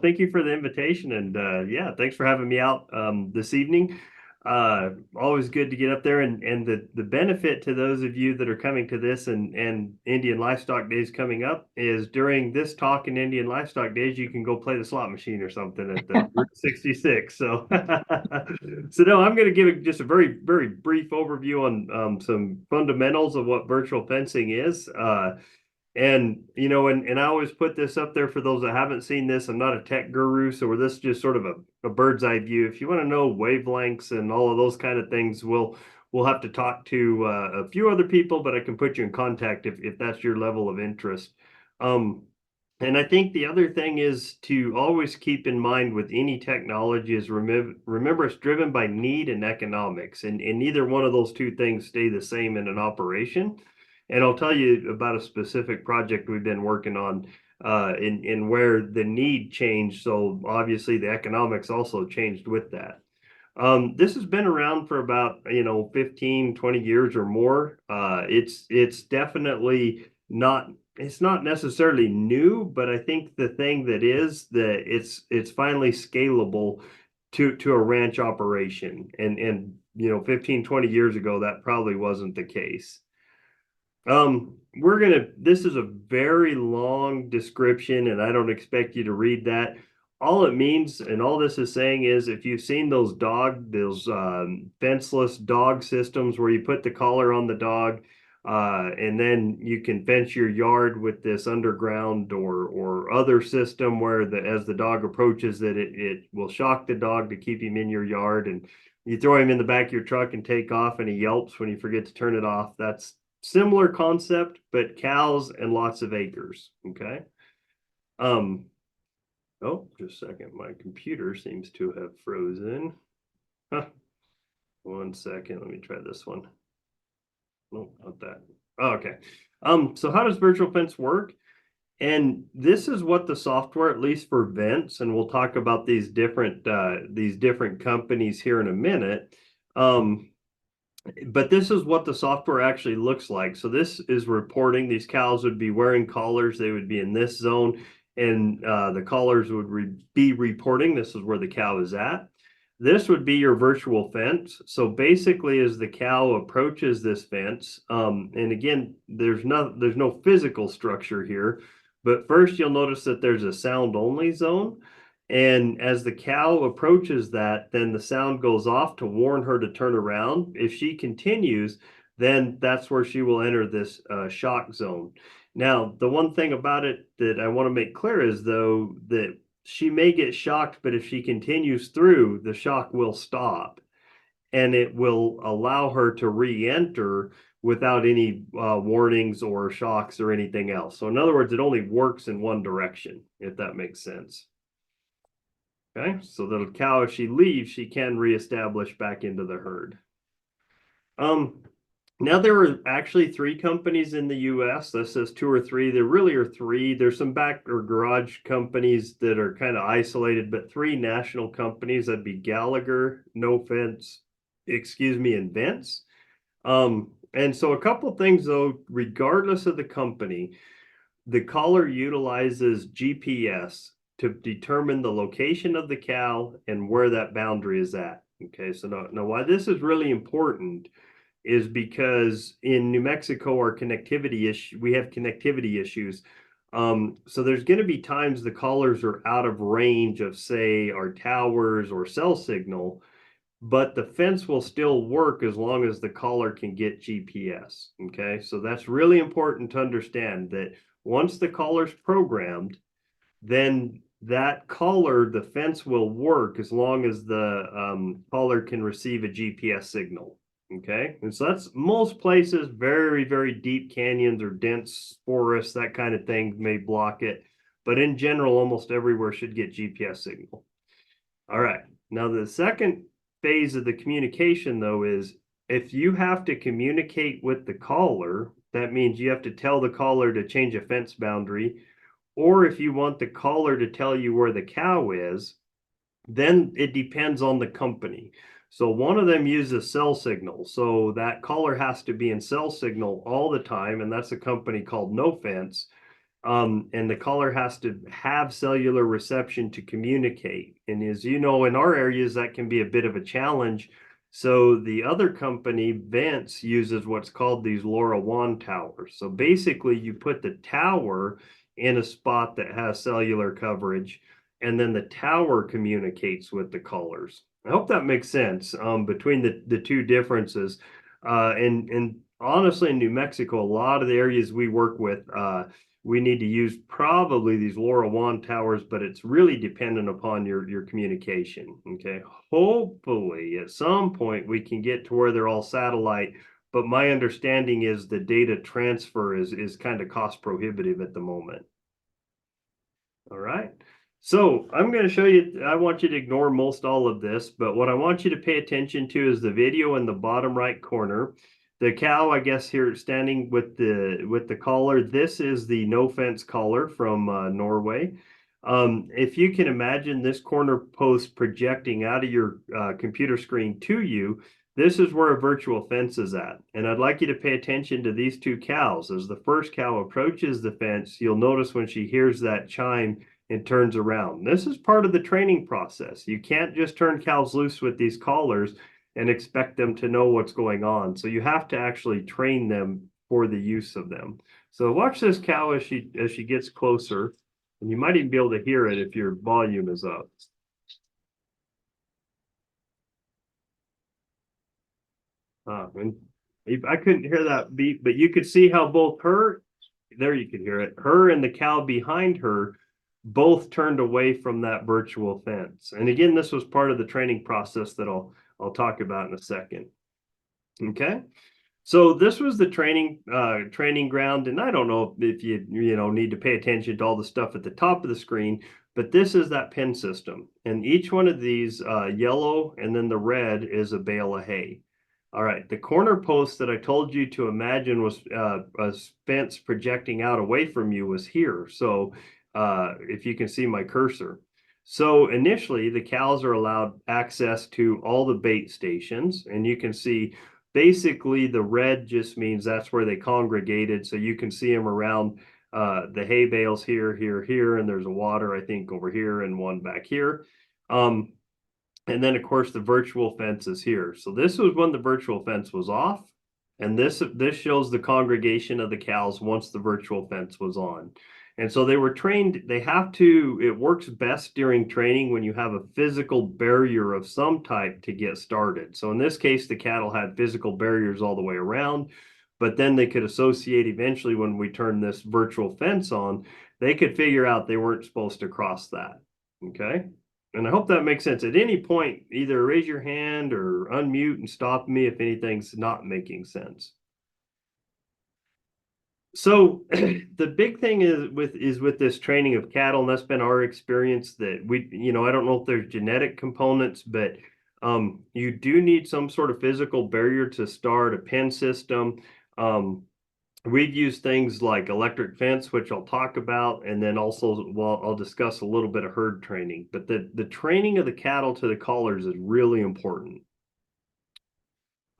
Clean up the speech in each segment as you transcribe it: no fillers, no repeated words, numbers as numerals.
Thank you for the invitation, and yeah, thanks for having me out this evening. Always good to get up there, and the benefit to those of you that are coming to this and Indian Livestock Days coming up is during this talk in Indian Livestock Days, you can go play the slot machine or something at the Route 66. So, so no, I'm going to give just a very brief overview on some fundamentals of what virtual fencing is. And I always put this up there for those that haven't seen this. I'm not a tech guru, so this is just sort of a bird's eye view. If you want to know wavelengths and all of those kind of things, we'll have to talk to a few other people, but I can put you in contact if that's your level of interest. Um, and I think the other thing is to always keep in mind with any technology is remember it's driven by need and economics, and neither one of those two things stay the same in an operation. And I'll tell you about a specific project we've been working on in where the need changed. So obviously the economics also changed with that. This has been around for about, 15, 20 years or more. It's definitely not it's not necessarily new, but I think the thing that is that it's finally scalable to a ranch operation. And 15, 20 years ago, that probably wasn't the case. This is a very long description, and I don't expect you to read that. All it means, and all this is saying is if you've seen those fenceless dog systems where you put the collar on the dog, and then you can fence your yard with this underground or other system where as the dog approaches it will shock the dog to keep him in your yard, and you throw him in the back of your truck and take off and he yelps when you forget to turn it off. That's similar concept, but cows and lots of acres. Okay. Um, oh, just a second. My computer seems to have frozen. Huh. 1 second. Let me try this one. No, not that. Oh, okay. So how does virtual fence work? And this is what the software, at least for vents, and we'll talk about these different companies here in a minute. But this is what the software actually looks like. So this is reporting these cows would be wearing collars. They would be in this zone, and the collars would be reporting this is where the cow is at. This would be your virtual fence. So basically, as the cow approaches this fence, and again, there's no physical structure here, but first you'll notice that there's a sound only zone. And as the cow approaches that, then the sound goes off to warn her to turn around. If she continues, then that's where she will enter this shock zone. Now, the one thing about it that I want to make clear is, though, that she may get shocked, but if she continues through, the shock will stop and it will allow her to re-enter without any warnings or shocks or anything else. So, in other words, it only works in one direction, if that makes sense. Okay, so the cow, if she leaves, she can reestablish back into the herd. Um, Now there are actually three companies in the US. This says two or three. There really are three. There's some back or garage companies that are kind of isolated, but three national companies. That'd be Gallagher, No Fence, excuse me, and Vents. And so a couple things though, regardless of the company, the collar utilizes GPS to determine the location of the cow and where that boundary is at. Okay, so now why this is really important is because in New Mexico, we have connectivity issues. So there's going to be times the callers are out of range of, say, our towers or cell signal, but the fence will still work as long as the caller can get GPS. Okay, so that's really important to understand that once the caller's programmed, then that caller, the fence will work as long as the caller can receive a GPS signal. Okay, and so that's most places, very deep canyons or dense forests, that kind of thing may block it. But in general, almost everywhere should get GPS signal. All right, now the second phase of the communication, though, is if you have to communicate with the caller, that means you have to tell the caller to change a fence boundary, or if you want the caller to tell you where the cow is, then it depends on the company. So one of them uses cell signal. So that caller has to be in cell signal all the time, and that's a company called No Fence. And the collar has to have cellular reception to communicate. And as you know, in our areas, that can be a bit of a challenge. So the other company, Vance, uses what's called these LoRaWAN towers. So basically, you put the tower in a spot that has cellular coverage, and then the tower communicates with the collars. I hope that makes sense between the two differences. And honestly, in New Mexico, a lot of the areas we work with, we need to use probably these LoRaWAN towers, but it's really dependent upon your communication. Okay. Hopefully at some point we can get to where they're all satellite, but my understanding is the data transfer is kind of cost prohibitive at the moment. All right. So I'm going to show you, I want you to ignore most all of this, but what I want you to pay attention to is the video in the bottom right corner. The cow, I guess, here standing with the collar. This is the no fence collar from Norway. If you can imagine this corner post projecting out of your computer screen to you, this is where a virtual fence is at. And I'd like you to pay attention to these two cows. As the first cow approaches the fence, you'll notice when she hears that chime and turns around. This is part of the training process. You can't just turn cows loose with these collars and expect them to know what's going on. So you have to actually train them for the use of them. So watch this cow as she gets closer, and you might even be able to hear it if your volume is up. And I couldn't hear that beep, but you could see how both her, there you could hear it, her and the cow behind her both turned away from that virtual fence. And again, this was part of the training process that I'll talk about in a second. Okay. So this was the training ground, and I don't know if you need to pay attention to all the stuff at the top of the screen, but this is that pin system, and each one of these yellow and then the red is a bale of hay. All right, the corner post that I told you to imagine was a fence projecting out away from you was here. So if you can see my cursor. So initially, the cows are allowed access to all the bait stations, and you can see basically the red just means that's where they congregated. So you can see them around the hay bales here, here, and there's a water, I think, over here and one back here. And then, of course, the virtual fence is here. So this was when the virtual fence was off. And this shows the congregation of the cows once the virtual fence was on. And so they were trained, it works best during training when you have a physical barrier of some type to get started. So in this case, the cattle had physical barriers all the way around, but then they could associate eventually when we turned this virtual fence on, they could figure out they weren't supposed to cross that. Okay. And I hope that makes sense. At any point, either raise your hand or unmute and stop me if anything's not making sense. So the big thing is with this training of cattle, and that's been our experience that I don't know if there's genetic components, but you do need some sort of physical barrier to start a pen system. We've used things like electric fence, which I'll talk about, and then also, well, I'll discuss a little bit of herd training. But the training of the cattle to the collars is really important.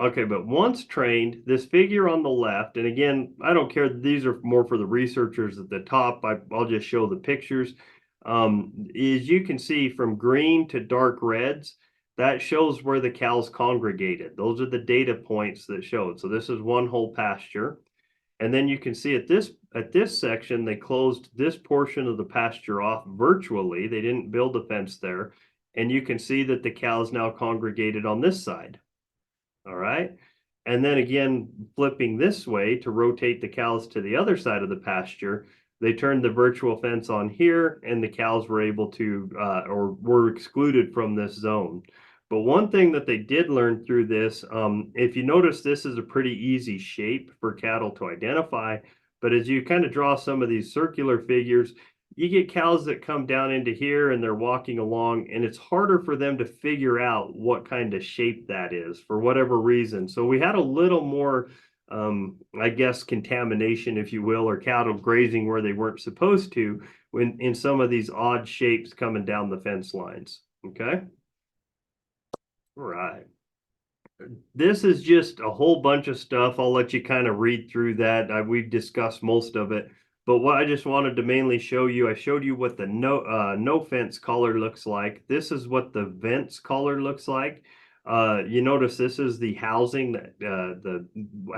Okay, but once trained, this figure on the left, and again, I don't care, these are more for the researchers at the top. I'll just show the pictures. As you can see, from green to dark reds, that shows where the cows congregated. Those are the data points that showed. So this is one whole pasture. And then you can see at this section, they closed this portion of the pasture off virtually. They didn't build a fence there. And you can see that the cows now congregated on this side. All right. And then again, flipping this way to rotate the cows to the other side of the pasture, they turned the virtual fence on here and the cows were able to, or were excluded from this zone. But one thing that they did learn through this, if you notice, this is a pretty easy shape for cattle to identify. But as you kind of draw some of these circular figures, you get cows that come down into here and they're walking along, and it's harder for them to figure out what kind of shape that is for whatever reason. So we had a little more, I guess, contamination, if you will, or cattle grazing where they weren't supposed to when in some of these odd shapes coming down the fence lines. Okay. All right. This is just a whole bunch of stuff. I'll let you kind of read through that. We've discussed most of it, But what I just wanted to mainly show you, I showed you what the no fence collar looks like. This is what the vents collar looks like. You notice this is the housing that the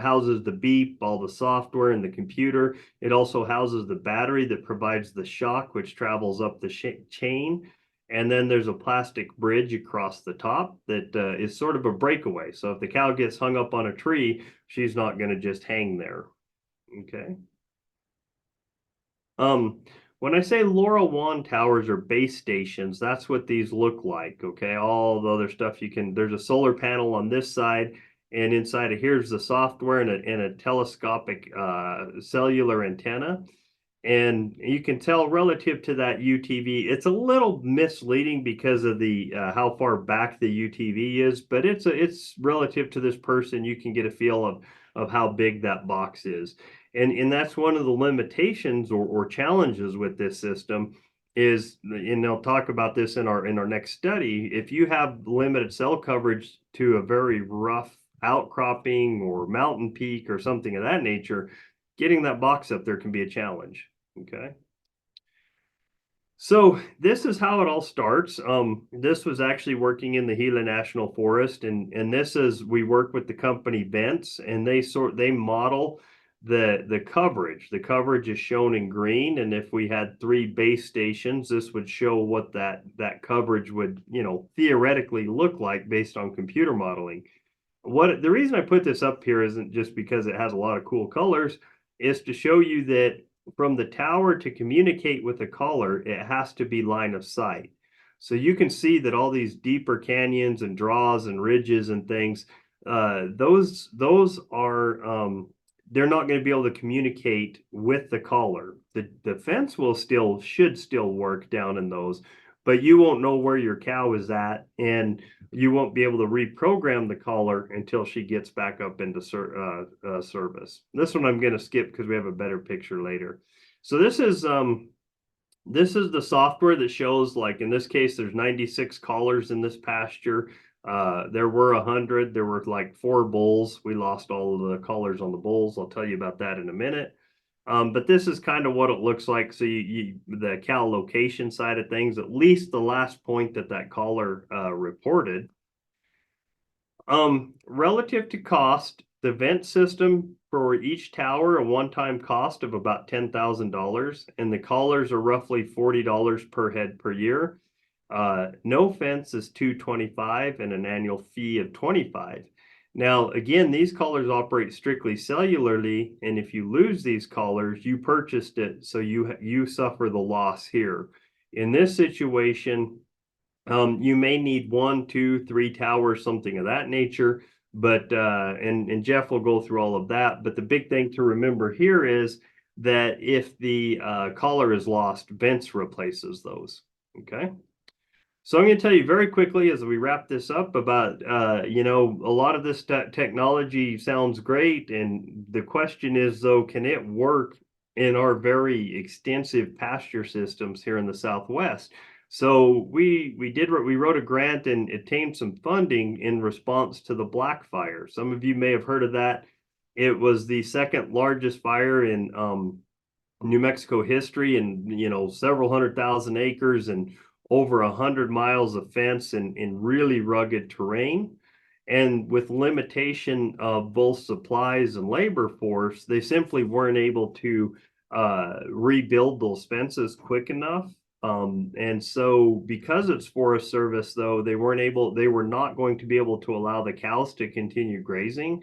houses the beep, all the software and the computer. It also houses the battery that provides the shock, which travels up the chain. And then there's a plastic bridge across the top that is sort of a breakaway. So if the cow gets hung up on a tree, she's not going to just hang there. Okay. When I say LoRaWAN towers or base stations, that's what these look like. Okay, all the other stuff you can, there's a solar panel on this side, and inside of here's the software and a telescopic cellular antenna. And you can tell relative to that UTV, it's a little misleading because of the how far back the UTV is, but it's relative to this person. You can get a feel of how big that box is. And that's one of the limitations or challenges with this system is, and they'll talk about this in our next study. If you have limited cell coverage to a very rough outcropping or mountain peak or something of that nature, getting that box up there can be a challenge. Okay. So this is how it all starts. This was actually working in the Gila National Forest, and this is, we work with the company Vents, and they model the coverage. The coverage is shown in green, and if we had 3 base stations, this would show what that coverage would, theoretically look like based on computer modeling. The reason I put this up here isn't just because it has a lot of cool colors, is to show you that from the tower to communicate with the caller, it has to be line of sight. So you can see that all these deeper canyons and draws and ridges and things, those are they're not going to be able to communicate with the caller. The fence should still work down in those, but you won't know where your cow is at, and you won't be able to reprogram the caller until she gets back up into service. This one I'm going to skip because we have a better picture later. So this is the software that shows, like in this case, there's 96 collars in this pasture. There were 100. There were like 4 bulls. We lost all of the collars on the bulls. I'll tell you about that in a minute. But this is kind of what it looks like. So the cow location side of things, at least the last point that collar reported. Relative to cost, the vent system for each tower, a one-time cost of about $10,000, and the collars are roughly $40 per head per year. No fence is $225 and an annual fee of $25. Now, again, these collars operate strictly cellularly, and if you lose these collars, you purchased it, so you suffer the loss here. In this situation, you may need 1, 2, 3 towers, something of that nature, but and Jeff will go through all of that. But the big thing to remember here is that if the collar is lost, Vents replaces those. Okay. So I'm going to tell you very quickly as we wrap this up about, a lot of this technology sounds great. And the question is, though, can it work in our very extensive pasture systems here in the Southwest? So we wrote a grant and obtained some funding in response to the Black Fire. Some of you may have heard of that. It was the second largest fire in New Mexico history, and several 100,000 acres and over 100 miles of fence in really rugged terrain. And with limitation of both supplies and labor force, they simply weren't able to rebuild those fences quick enough. And so because it's Forest Service, though, they were not going to be able to allow the cows to continue grazing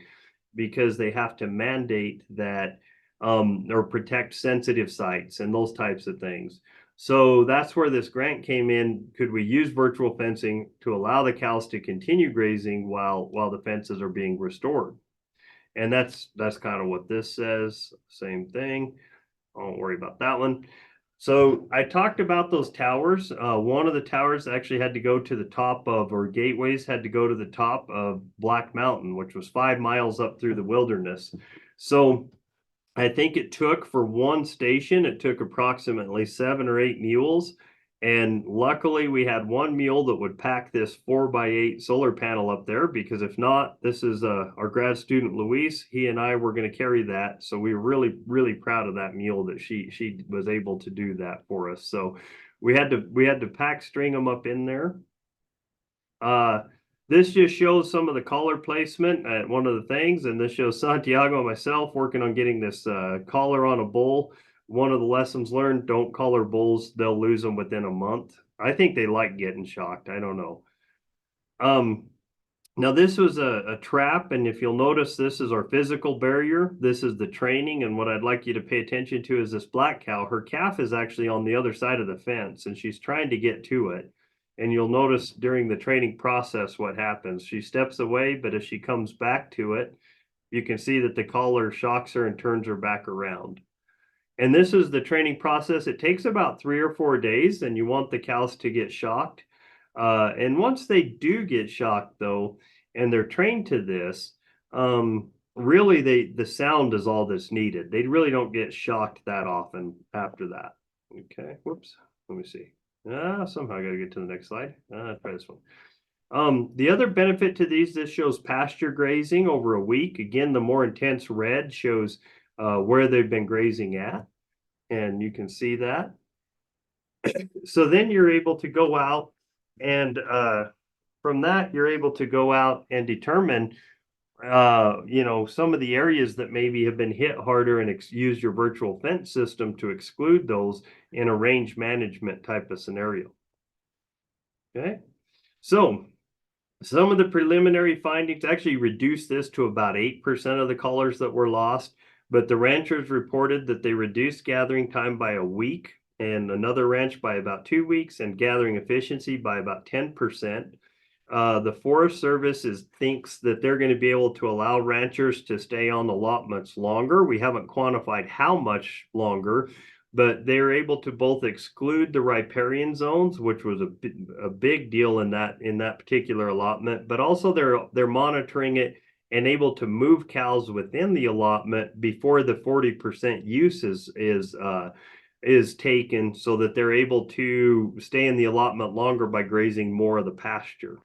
because they have to mandate that or protect sensitive sites and those types of things. So that's where this grant came in. Could we use virtual fencing to allow the cows to continue grazing while the fences are being restored? And that's kind of what this says. Same thing. I won't worry about that one. So I talked about those towers. One of the towers actually had to go to the top of, or gateways had to go to the top of Black Mountain, which was 5 miles up through the wilderness. So I think it took, for one station, it took approximately 7 or 8 mules. And luckily we had one mule that would pack this 4x8 solar panel up there, because if not, this is our grad student Luis. He and I were going to carry that. So we were really, really proud of that mule that she was able to do that for us. So we had to pack string them up in there. This just shows some of the collar placement at one of the things, and this shows Santiago and myself working on getting this collar on a bull. One of the lessons learned: don't collar bulls; they'll lose them within a month. I think they like getting shocked. I don't know. Um, Now this was a trap, and if you'll notice, this is our physical barrier. This is the training, and what I'd like you to pay attention to is this black cow. Her calf is actually on the other side of the fence, and she's trying to get to it. And you'll notice during the training process what happens. She steps away, but as she comes back to it, you can see that the collar shocks her and turns her back around. And this is the training process. It takes about 3 or 4 days, and you want the cows to get shocked. And once they do get shocked, though, and they're trained to this, really the sound is all that's needed. They really don't get shocked that often after that. Okay, whoops. Let me see. Somehow I got to get to the next slide. Try this one. The other benefit to these, this shows pasture grazing over a week. Again, the more intense red shows where they've been grazing at, and you can see that. So then you're able to go out and from that, you're able to go out and determine, some of the areas that maybe have been hit harder, and use your virtual fence system to exclude those in a range management type of scenario. Okay, so some of the preliminary findings actually reduced this to about 8% of the collars that were lost, but the ranchers reported that they reduced gathering time by a week, and another ranch by about 2 weeks, and gathering efficiency by about 10%. The Forest Service thinks that they're going to be able to allow ranchers to stay on allotments longer. We haven't quantified how much longer, but they're able to both exclude the riparian zones, which was a big deal in that particular allotment, but also they're monitoring it and able to move cows within the allotment before the 40% use is taken, so that they're able to stay in the allotment longer by grazing more of the pasture.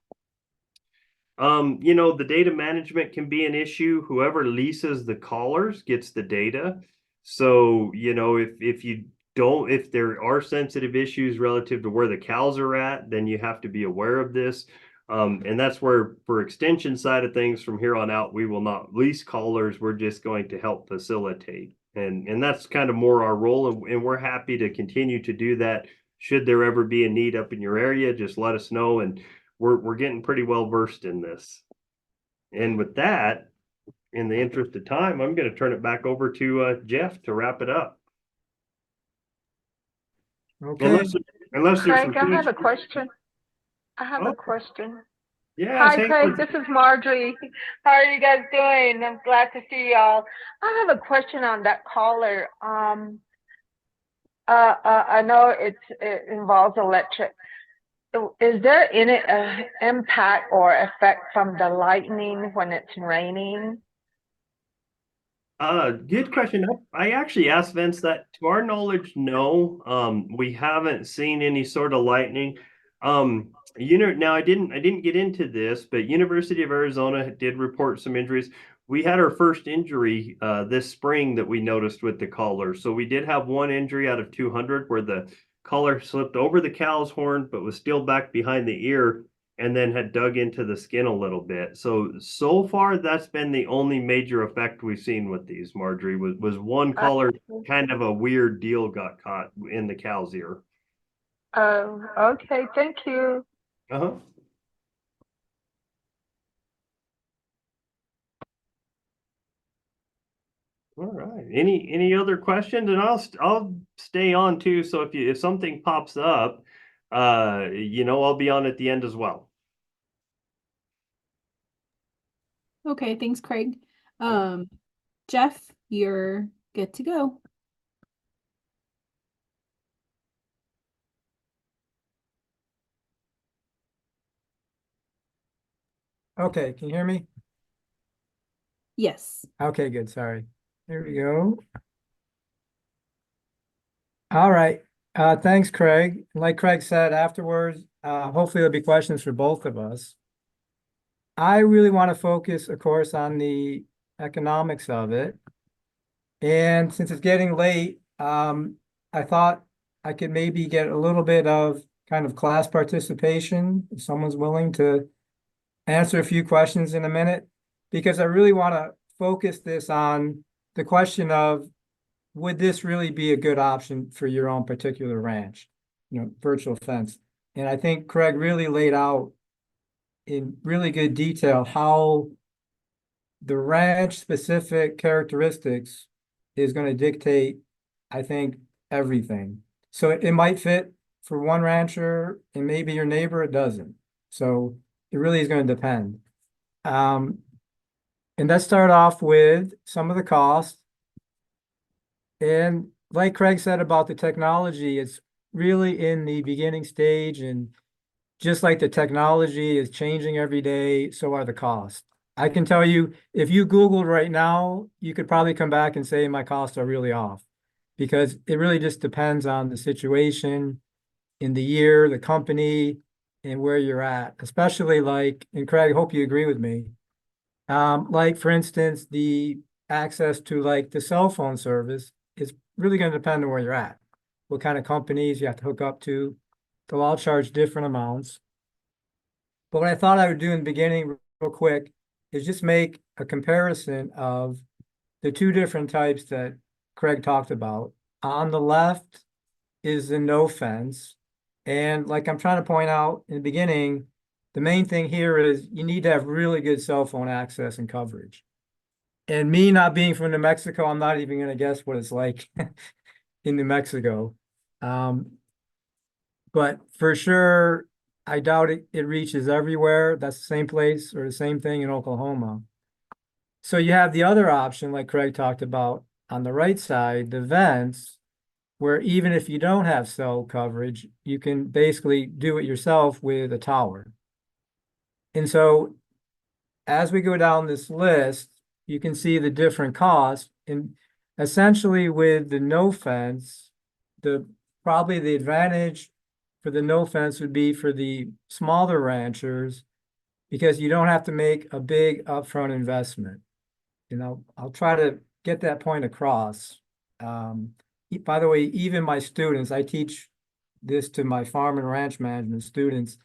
The data management can be an issue. Whoever leases the collars gets the data. So, if there are sensitive issues relative to where the cows are at, then you have to be aware of this. And that's where, for extension side of things, from here on out, we will not lease collars. We're just going to help facilitate. And that's kind of more our role. And we're happy to continue to do that. Should there ever be a need up in your area, just let us know. And we're getting pretty well versed in this. And with that, in the interest of time, I'm going to turn it back over to Jeff to wrap it up. Okay. Unless there's Craig, I have a question. I have a question. Yeah. Hi, Craig. This is Marjorie. How are you guys doing? I'm glad to see y'all. I have a question on that collar. I know it involves electric. Is there any impact or effect from the lightning when it's raining? Good question. I actually asked Vince that. To our knowledge, no. We haven't seen any sort of lightning. Now I didn't get into this, but University of Arizona did report some injuries. We had our first injury this spring that we noticed with the collar. So we did have one injury out of 200 where the collar slipped over the cow's horn, but was still back behind the ear, and then had dug into the skin a little bit. So far, that's been the only major effect we've seen with these, Marjorie, was one collar, kind of a weird deal got caught in the cow's ear. Oh, okay. Thank you. Uh-huh. All right. Any other questions? And I'll stay on too. So if something pops up, I'll be on at the end as well. Okay, thanks, Craig. Jeff, you're good to go. Okay, can you hear me? Yes. Okay, good. Sorry. There we go. All right. Thanks, Craig. Like Craig said afterwards, hopefully there'll be questions for both of us. I really want to focus, of course, on the economics of it. And since it's getting late, I thought I could maybe get a little bit of kind of class participation, if someone's willing to answer a few questions in a minute, because I really want to focus this on the question of, would this really be a good option for your own particular ranch? Virtual fence. And I think Craig really laid out in really good detail how the ranch specific characteristics is going to dictate, I think, everything. So it might fit for one rancher and maybe your neighbor, it doesn't. So it really is going to depend. And let's start off with some of the costs. And like Craig said about the technology, it's really in the beginning stage, and just like the technology is changing every day, so are the costs. I can tell you, if you Googled right now, you could probably come back and say my costs are really off, because it really just depends on the situation in the year, the company, and where you're at, especially like, and Craig, I hope you agree with me. Like for instance, the access to like the cell phone service is really going to depend on where you're at, what kind of companies you have to hook up to. They'll all charge different amounts. But what I thought I would do in the beginning real quick is just make a comparison of the two different types that Craig talked about. On the left is the no fence. And like I'm trying to point out in the beginning, the main thing here is you need to have really good cell phone access and coverage. And me not being from New Mexico, I'm not even going to guess what it's like in New Mexico. But for sure, I doubt it reaches everywhere. That's the same place or the same thing in Oklahoma. So you have the other option, like Craig talked about on the right side, the vents, where even if you don't have cell coverage, you can basically do it yourself with a tower. And so as we go down this list, you can see the different costs. And essentially with the no fence, probably the advantage for the no fence would be for the smaller ranchers, because you don't have to make a big upfront investment. I'll try to get that point across. By the way, even my students, I teach this to my farm and ranch management students,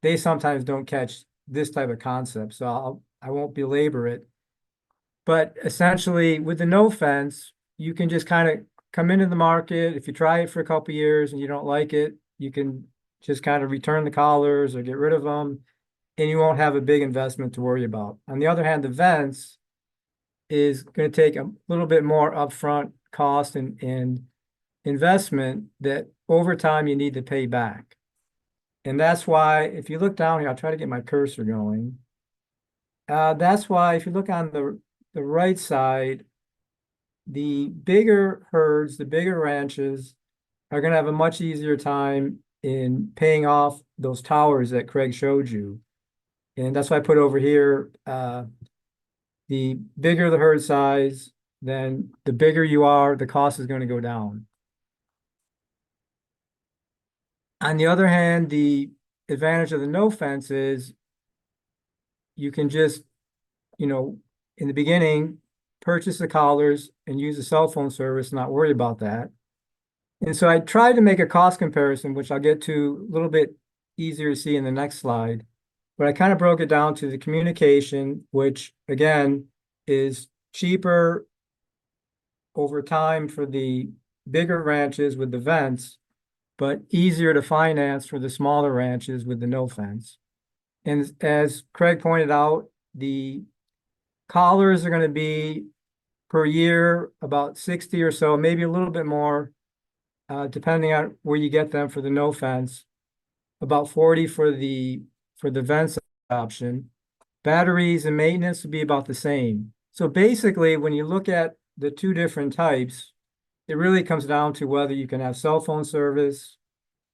they sometimes don't catch this type of concept, so I won't belabor it. But essentially, with the no fence, you can just kind of come into the market. If you try it for a couple years and you don't like it, you can just kind of return the collars or get rid of them, and you won't have a big investment to worry about. On the other hand, the vents is going to take a little bit more upfront cost and investment that over time you need to pay back. And that's why, if you look down here, I'll try to get my cursor going. That's why if you look on the right side, the bigger herds, the bigger ranches are going to have a much easier time in paying off those towers that Craig showed you. And that's why I put over here, the bigger the herd size, then the bigger you are, the cost is going to go down. On the other hand, the advantage of the no fence is you can just, in the beginning, purchase the collars and use the cell phone service, not worry about that. And so I tried to make a cost comparison, which I'll get to a little bit easier to see in the next slide. But I kind of broke it down to the communication, which again is cheaper over time for the bigger ranches with the vents, but easier to finance for the smaller ranches with the no fence. And as Craig pointed out, the collars are going to be per year about 60 or so, maybe a little bit more, depending on where you get them for the no fence. About 40 for the vents option. Batteries and maintenance would be about the same. So basically, when you look at the two different types, it really comes down to whether you can have cell phone service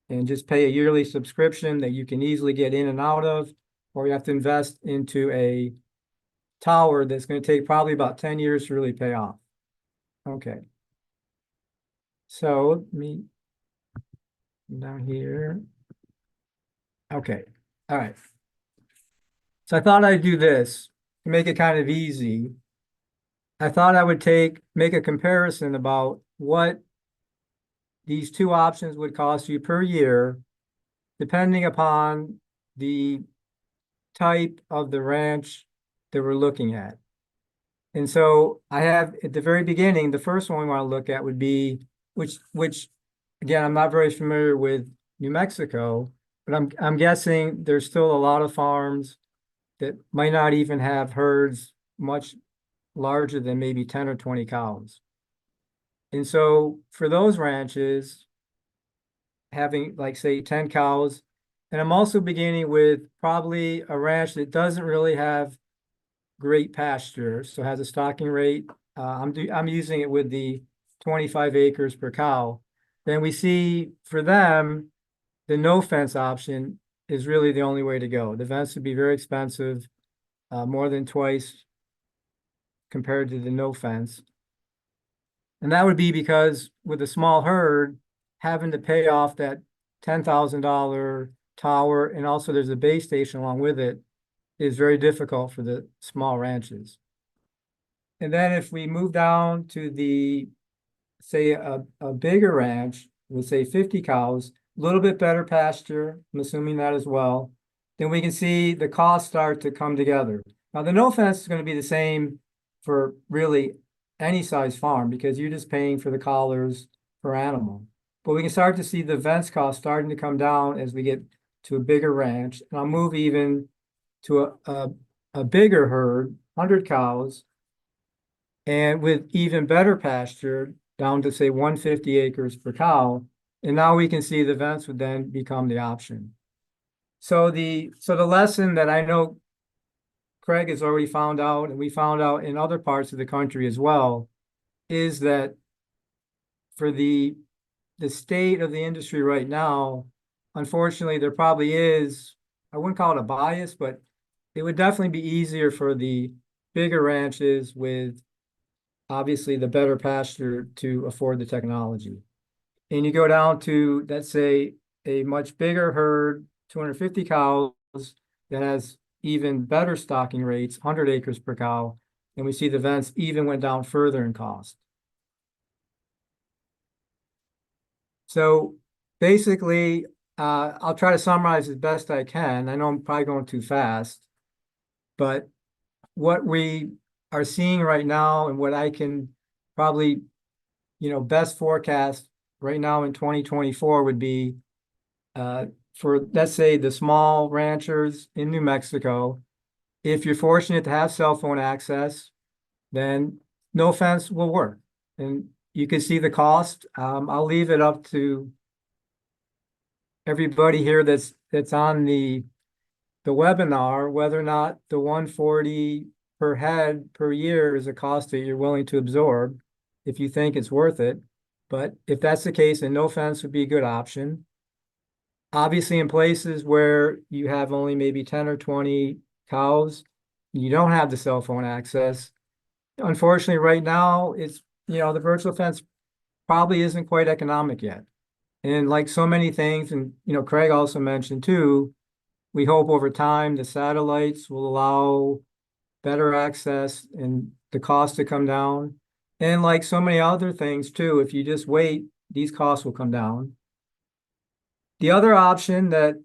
and just pay a yearly subscription that you can easily get in and out of, or you have to invest into a tower that's going to take probably about 10 years to really pay off. Okay. So let me down here. Okay, all right. So I thought I'd do this to make it kind of easy. I thought I would make a comparison about what these two options would cost you per year, depending upon the type of the ranch that we're looking at. And so I have at the very beginning, the first one we want to look at would be, which again, I'm not very familiar with New Mexico, but I'm guessing there's still a lot of farms that might not even have herds much larger than maybe 10 or 20 cows. And so for those ranches, having like say 10 cows, and I'm also beginning with probably a ranch that doesn't really have great pasture, so has a stocking rate. I'm using it with the 25 acres per cow. Then we see for them, the no fence option is really the only way to go. The fence would be very expensive, more than twice compared to the no fence. And that would be because with a small herd, having to pay off that $10,000 tower, and also there's a base station along with it, is very difficult for the small ranches. And then if we move down to the, say, a bigger ranch with say 50 cows, a little bit better pasture, I'm assuming that as well, then we can see the costs start to come together. Now the no fence is going to be the same for really any size farm because you're just paying for the collars per animal. But we can start to see the fence cost starting to come down as we get to a bigger ranch. And I'll move even to a bigger herd, 100 cows, and with even better pasture down to say 150 acres per cow. And now we can see the fence would then become the option. So the lesson that I know Craig has already found out, and we found out in other parts of the country as well, is that for the state of the industry right now, unfortunately, there probably is, I wouldn't call it a bias, but it would definitely be easier for the bigger ranches with obviously the better pasture to afford the technology. And you go down to, let's say, a much bigger herd, 250 cows, that has even better stocking rates, 100 acres per cow, and we see the fence even went down further in cost. So basically, I'll try to summarize as best I can. I know I'm probably going too fast, but what we are seeing right now and what I can probably, best forecast right now in 2024 would be for, let's say, the small ranchers in New Mexico, if you're fortunate to have cell phone access, then no fence will work. And you can see the cost. I'll leave it up to everybody here that's on the webinar, whether or not the 140 per head per year is a cost that you're willing to absorb if you think it's worth it. But if that's the case, then no fence would be a good option. Obviously, in places where you have only maybe 10 or 20 cows, you don't have the cell phone access. Unfortunately, right now, it's, the virtual fence probably isn't quite economic yet. And like so many things, and, Craig also mentioned too, we hope over time the satellites will allow better access and the cost to come down. And like so many other things too, if you just wait, these costs will come down. The other option that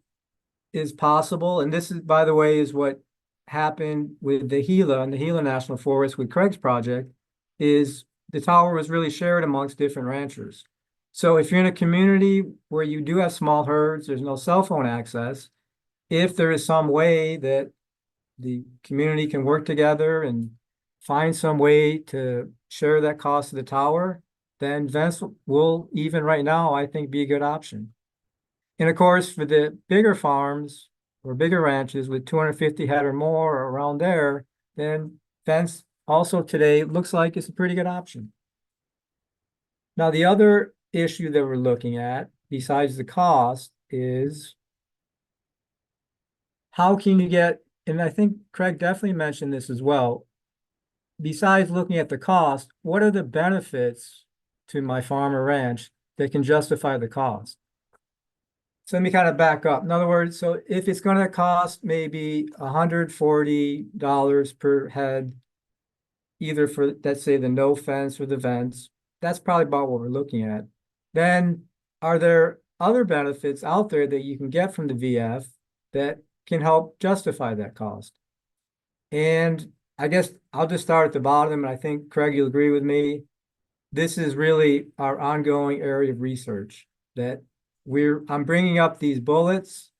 is possible, and this is, by the way, is what happened with the Gila and the Gila National Forest with Craig's project, is the tower was really shared amongst different ranchers. So if you're in a community where you do have small herds, there's no cell phone access, if there is some way that the community can work together and find some way to share that cost of the tower, then fence will, even right now, I think, be a good option. And of course, for the bigger farms or bigger ranches with 250 head or more or around there, then fence also today looks like it's a pretty good option. Now, the other issue that we're looking at, besides the cost, is how can you get, and I think Craig definitely mentioned this as well, besides looking at the cost, what are the benefits to my farm or ranch that can justify the cost? So let me kind of back up. In other words, so if it's gonna cost maybe $140 per head, either for, let's say, the no fence or the vents, that's probably about what we're looking at. Then are there other benefits out there that you can get from the VF that can help justify that cost? And I guess I'll just start at the bottom, and I think Craig, you'll agree with me. This is really our ongoing area of research that I'm bringing up these bullets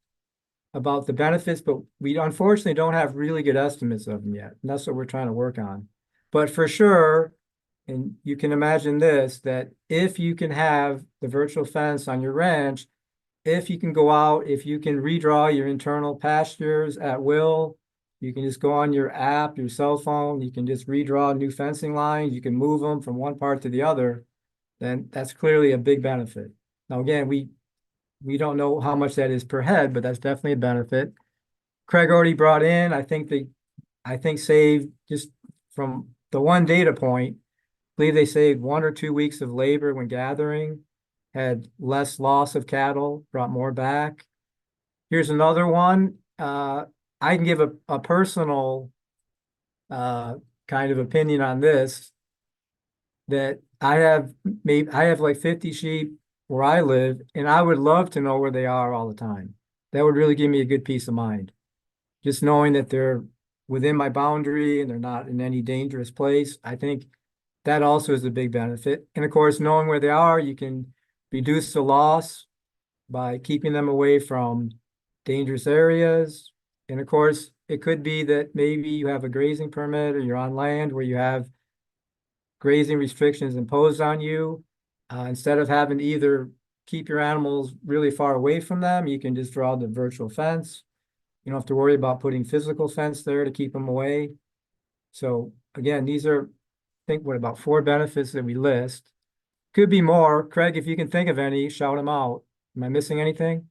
about the benefits, but we unfortunately don't have really good estimates of them yet. And that's what we're trying to work on. But for sure, and you can imagine this, that if you can have the virtual fence on your ranch, if you can go out, if you can redraw your internal pastures at will, you can just go on your app, your cell phone, you can just redraw new fencing lines, you can move them from one part to the other, then that's clearly a big benefit. Now, again, we don't know how much that is per head, but that's definitely a benefit. Craig already brought in, I think saved, just from the one data point, I believe they saved 1 or 2 weeks of labor when gathering, had less loss of cattle, brought more back. Here's another one. I can give a personal kind of opinion on this, that I have like 50 sheep where I live, and I would love to know where they are all the time. That would really give me a good peace of mind. Just knowing that they're within my boundary and they're not in any dangerous place. I think that also is a big benefit. And of course, knowing where they are, you can reduce the loss by keeping them away from dangerous areas. And of course, it could be that maybe you have a grazing permit or you're on land where you have grazing restrictions imposed on you. Instead of having to either keep your animals really far away from them, you can just draw the virtual fence. You don't have to worry about putting physical fence there to keep them away. So again, these are, I think, what, about 4 benefits that we list. Could be more. Craig, if you can think of any, shout them out. Am I missing anything?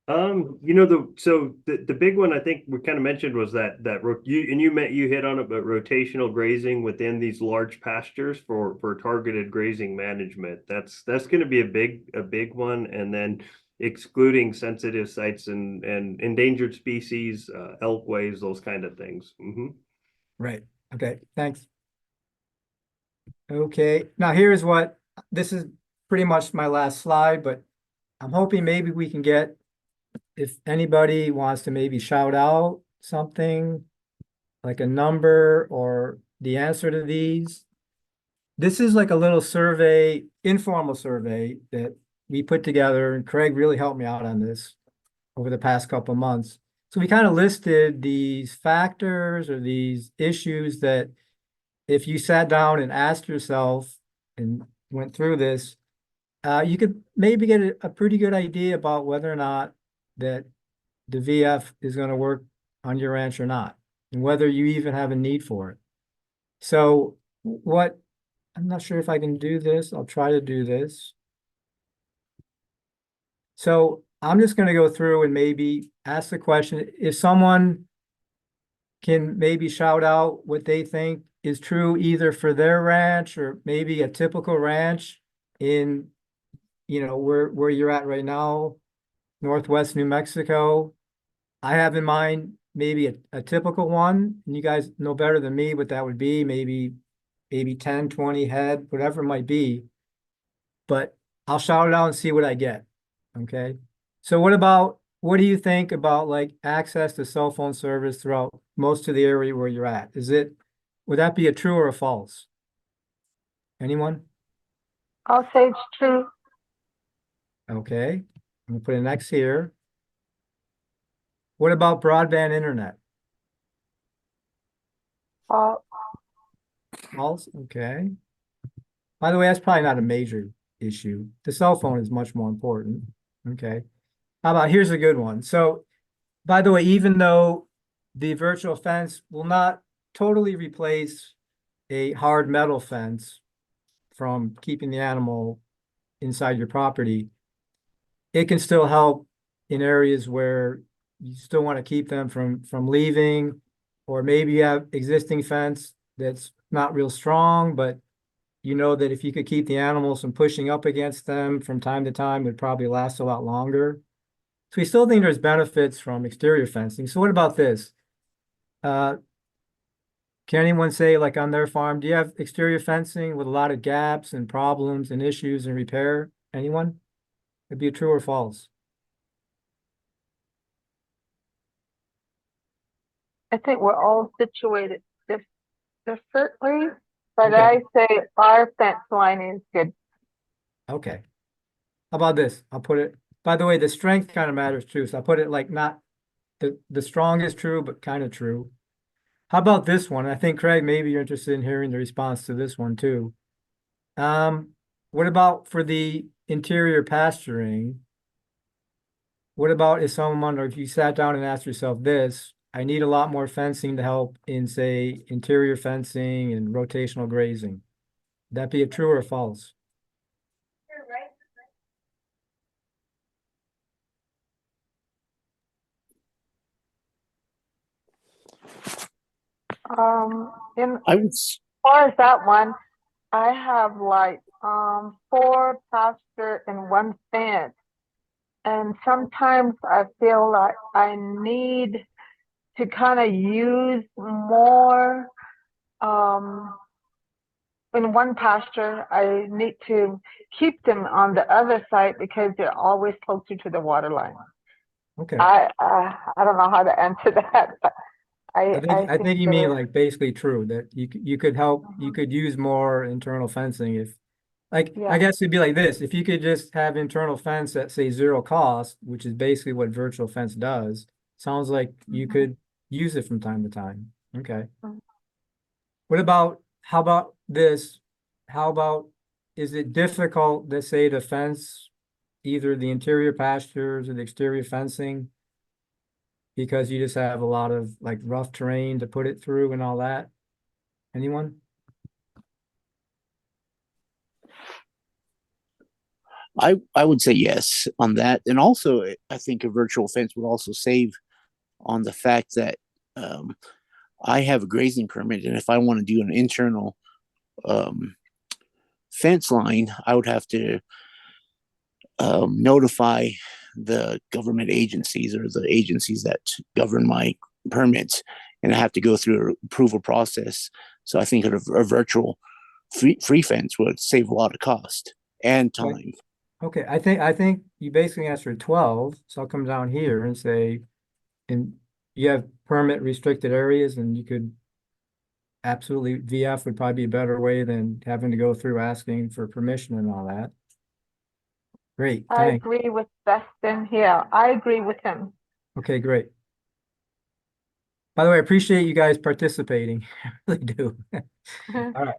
The big one I think we kind of mentioned was you hit on it, but rotational grazing within these large pastures for targeted grazing management. That's going to be a big one, and then excluding sensitive sites and endangered species, elkways, those kind of things. Right. Okay, thanks. Okay, now here's this is pretty much my last slide, but I'm hoping maybe we can get, if anybody wants to maybe shout out something, like a number or the answer to these. This is like a little survey, informal survey that we put together, and Craig really helped me out on this over the past couple of months. So we kind of listed these factors or these issues that if you sat down and asked yourself and went through this, you could maybe get a pretty good idea about whether or not that the VF is going to work on your ranch or not, and whether you even have a need for it. So I'm not sure if I can do this. I'll try to do this. So I'm just going to go through and maybe ask the question, if someone can maybe shout out what they think is true either for their ranch or maybe a typical ranch in, where you're at right now, Northwest New Mexico. I have in mind maybe a typical one, and you guys know better than me what that would be, maybe 10, 20 head, whatever it might be. But I'll shout it out and see what I get. Okay. So what do you think about like access to cell phone service throughout most of the area where you're at? Would that be a true or a false? Anyone? I'll say it's true. Okay. I'm gonna put an X here. What about broadband internet? False. False. Okay. By the way, that's probably not a major issue. The cell phone is much more important. Okay. How about, here's a good one. So, by the way, even though the virtual fence will not totally replace a hard metal fence from keeping the animal inside your property, it can still help in areas where you still want to keep them from leaving, or maybe you have existing fence that's not real strong, but you know that if you could keep the animals from pushing up against them from time to time, it would probably last a lot longer. So we still think there's benefits from exterior fencing. So what about this? Can anyone say, like on their farm, do you have exterior fencing with a lot of gaps and problems and issues and repair? Anyone? It'd be a true or false. I think we're all situated differently, but Okay. I say our fence line is good. Okay. How about this? I'll put it, by the way, the strength kind of matters too. So I'll put it like not the strongest true, but kind of true. How about this one? I think Craig, maybe you're interested in hearing the response to this one too. What about for the interior pasturing? What about if someone, or if you sat down and asked yourself this, I need a lot more fencing to help in, say, interior fencing and rotational grazing. Would that be a true or false? In I would, as far as that one, I have like 4 pasture and 1 fence. And sometimes I feel like I need to kind of use more. In 1 pasture, I need to keep them on the other side because they're always closer to the water line. Okay. I don't know how to answer that, but I think you mean they're- like basically true that you could help, you could use more internal fencing if, like, Yeah. I guess it'd be like this, if you could just have internal fence at say 0 cost, which is basically what virtual fence does, sounds like you Mhm. could use it from time to time. Okay. Mhm. What about, how about this? How about, is it difficult to say to fence either the interior pastures or the exterior fencing? Because you just have a lot of like rough terrain to put it through and all that? Anyone? I would say yes on that. And also, I think a virtual fence would also save on the fact that um, I have a grazing permit, and if I want to do an internal um, fence line, I would have to notify the government agencies or the agencies that govern my permits, and I have to go through an approval process. So I think a virtual free fence would save a lot of cost and Okay. time. Okay, I think you basically answered 12, so I'll come down here and say, and you have permit restricted areas and you could absolutely, VF would probably be a better way than having to go through asking for permission and all that. Great, I thanks. agree with Dustin here. I agree with him. Okay, great. By the way, I appreciate you guys participating. I really do. All right.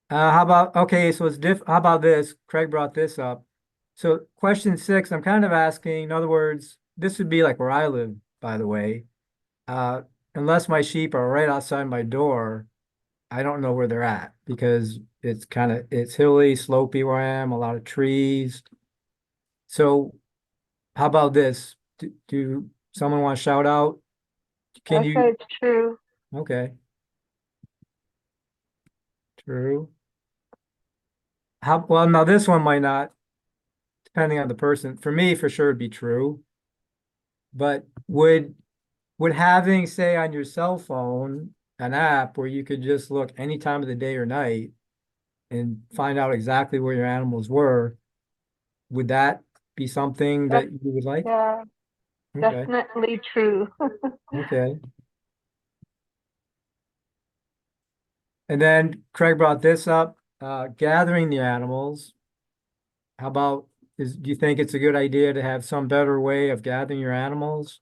How about, okay, so how about this? Craig brought this up. So question 6, I'm kind of asking, in other words, this would be like where I live, by the way. Unless my sheep are right outside my door, I don't know where they're at because it's hilly, slopey where I am, a lot of trees. So how about this? Do someone want to shout out? Can I say you? it's true. Okay. True. Well, now this one might not, depending on the person. For me, for sure, it'd be true. But would having, say, on your cell phone, an app where you could just look any time of the day or night and find out exactly where your animals were, would that be something that you would like? Yeah, Okay, definitely true. okay. And then Craig brought this up, gathering the animals. How about, do you think it's a good idea to have some better way of gathering your animals?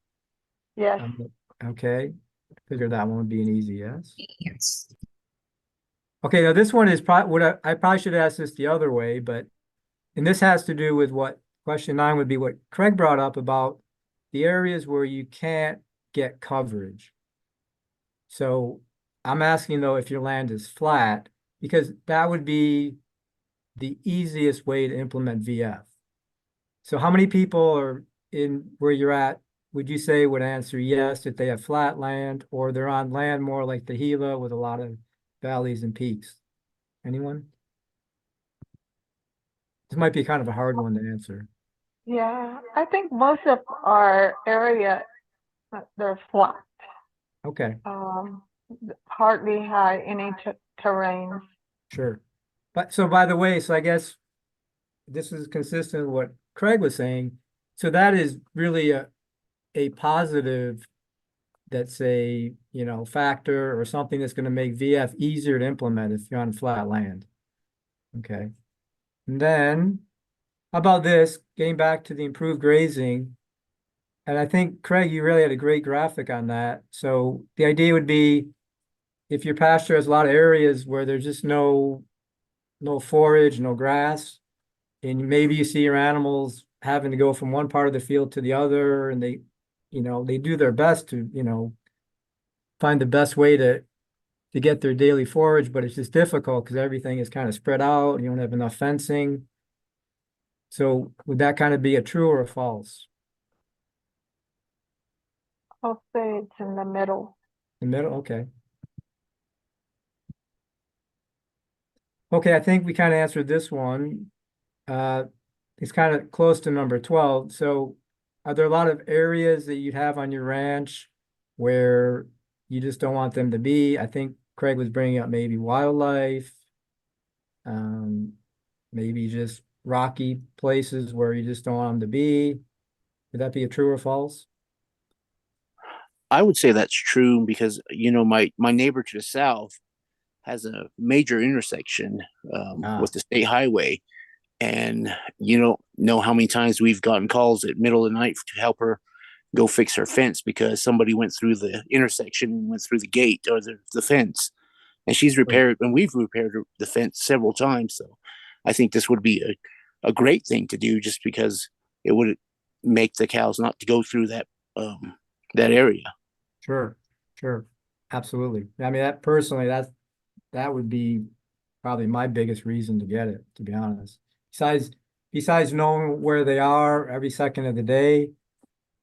Yes. Okay, figured that one would be an easy yes. Yes. Okay, now this one is probably what I probably should ask this the other way, but and this has to do with what question 9 would be what Craig brought up about the areas where you can't get coverage. So I'm asking though if your land is flat, because that would be the easiest way to implement VF. So how many people are in where you're at, would you say would answer yes if they have flat land or they're on land more like the Gila with a lot of valleys and peaks? Anyone? This might be kind of a hard one to answer. Yeah, I think most of our area, they're flat. Okay, Um, hardly have any terrains. sure. But so by the way, so I guess this is consistent with what Craig was saying. So that is really a positive that's a, factor or something that's going to make VF easier to implement if you're on flat land. Okay. And then how about this, getting back to the improved grazing? And I think Craig, you really had a great graphic on that. So the idea would be if your pasture has a lot of areas where there's just no forage, no grass, and maybe you see your animals having to go from one part of the field to the other, and they do their best to, find the best way to get their daily forage, but it's just difficult because everything is kind of spread out. You don't have enough fencing. So would that kind of be a true or a false? I'll say it's in the middle. The middle, okay. Okay, I think we kind of answered this one. It's kind of close to number 12. So are there a lot of areas that you have on your ranch where you just don't want them to be? I think Craig was bringing up maybe wildlife, maybe just rocky places where you just don't want them to be. Would that be a true or false? I would say that's true because my neighbor to the south has a major intersection with the state highway, and you don't know how many times we've gotten calls at middle of the night to help her go fix her fence because somebody went through the intersection and went through the gate or the fence, and she's repaired, and we've repaired the fence several times. So I think this would be a great thing to do just because it would make the cows not to go through that area. Sure, absolutely. I mean, that would be probably my biggest reason to get it, to be honest. Besides knowing where they are every second of the day,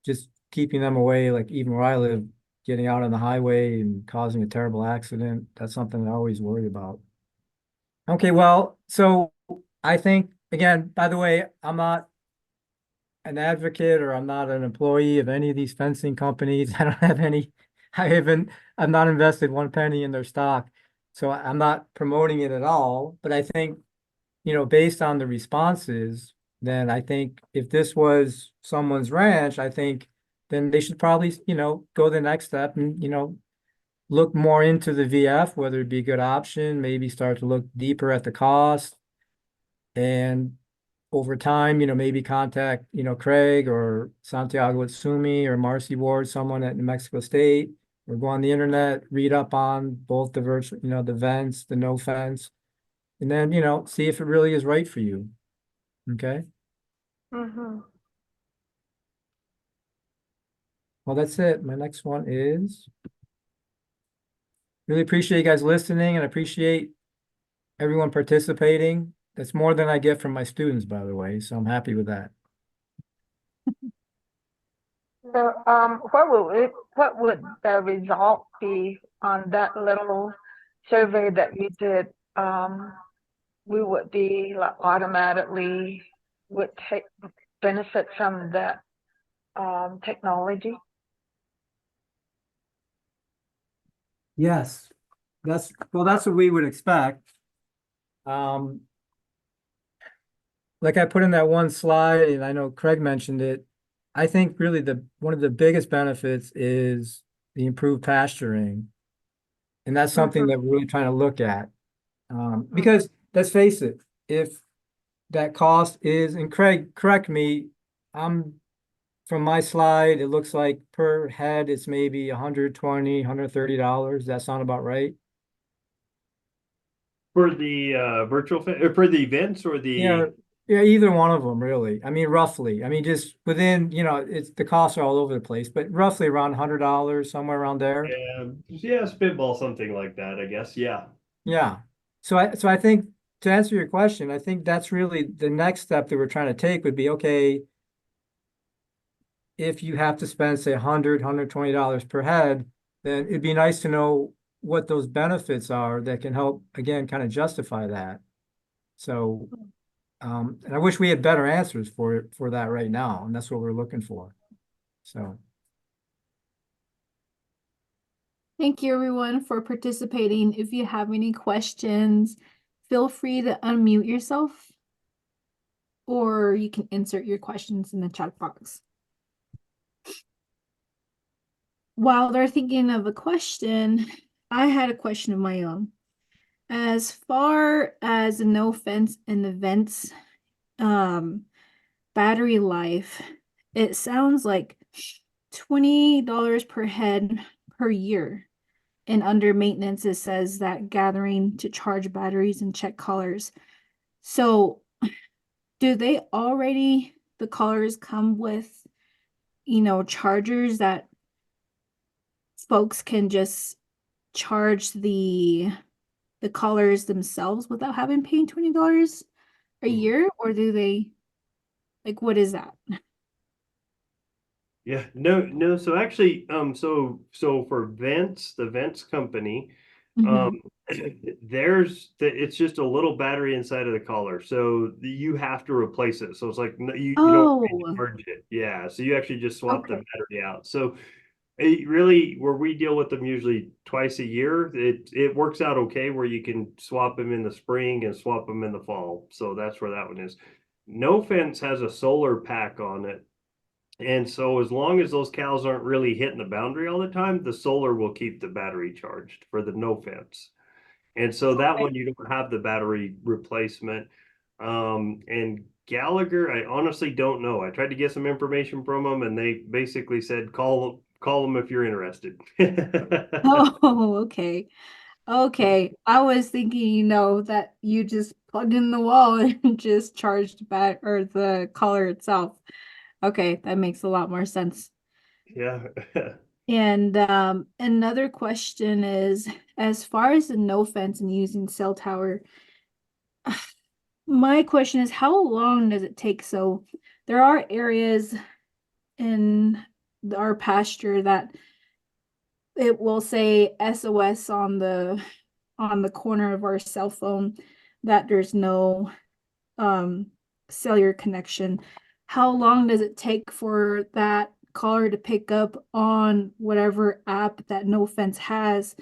just keeping them away, like even where I live, getting out on the highway and causing a terrible accident, that's something I always worry about. Okay, well, so I think, again, by the way, I'm not an advocate or I'm not an employee of any of these fencing companies. I don't have any, I've not invested one penny in their stock. So I'm not promoting it at all, but I think, based on the responses, then I think if this was someone's ranch, I think then they should probably, go the next step and, look more into the VF, whether it'd be a good option, maybe start to look deeper at the cost. And over time, maybe contact, Craig or Santiago Utsumi or Marcy Ward, someone at New Mexico State, or go on the internet, read up on both the virtual, the vents, the no fence, and then, see if it really is right for you. Okay. Mm-hmm. Well, that's it. My next one is really appreciate you guys listening and appreciate everyone participating. That's more than I get from my students, by the way, so I'm happy with that. So, what would the result be on that little survey that you did? We would be like automatically would take benefit from that technology. Yes, that's what we would expect. Like I put in that one slide, and I know Craig mentioned it, I think really one of the biggest benefits is the improved pasturing. And that's something that we're really trying to look at. Because let's face it, if that cost is, and Craig, correct me, from my slide, it looks like per head, it's maybe $120, $130. Does that sound about right? For the for the events or the Yeah, either one of them, really. I mean, roughly. I mean, just within, it's the costs are all over the place, but roughly around $100, somewhere around there. yeah, spitball something like that, I guess. Yeah. Yeah. So I think to answer your question, I think that's really the next step that we're trying to take would be, okay, if you have to spend, say, $120 per head, then it'd be nice to know what those benefits are that can help, again, kind of justify that. So And I wish we had better answers for that right now, and that's what we're looking for. So, Thank you everyone for participating. If you have any questions, feel free to unmute yourself, or you can insert your questions in the chat box. While they're thinking of a question, I had a question of my own. As far as the no fence and the vents, battery life, it sounds like $20 per head per year. And under maintenance, it says that gathering to charge batteries and check collars. So do they already, the collars come with, chargers that folks can just charge the collars themselves without having paid $20 a year? Or do they, like, what is that? Yeah, no. So actually, so for Vents, the Vents company, Mhm. it's just a little battery inside of the collar, so you have to replace it. So it's like you don't Oh, charge it. Yeah, so you actually just swap the okay. battery out. So it really, where we deal with them usually twice a year, it works out okay where you can swap them in the spring and swap them in the fall. So that's where that one is. No Fence has a solar pack on it. And so as long as those cows aren't really hitting the boundary all the time, the solar will keep the battery charged for the no fence. And so that Okay. one you don't have the battery replacement. And Gallagher, I honestly don't know. I tried to get some information from them and they basically said call them if you're interested. Oh, okay. Okay. I was thinking, that you just plugged in the wall and just charged back or the collar itself. Okay, that makes a lot more sense. Yeah. And another question is, as far as the no fence and using cell tower, my question is, how long does it take? So there are areas in our pasture that it will say SOS on the corner of our cell phone that there's no cellular connection. How long does it take for that caller to pick up on whatever app that No Fence has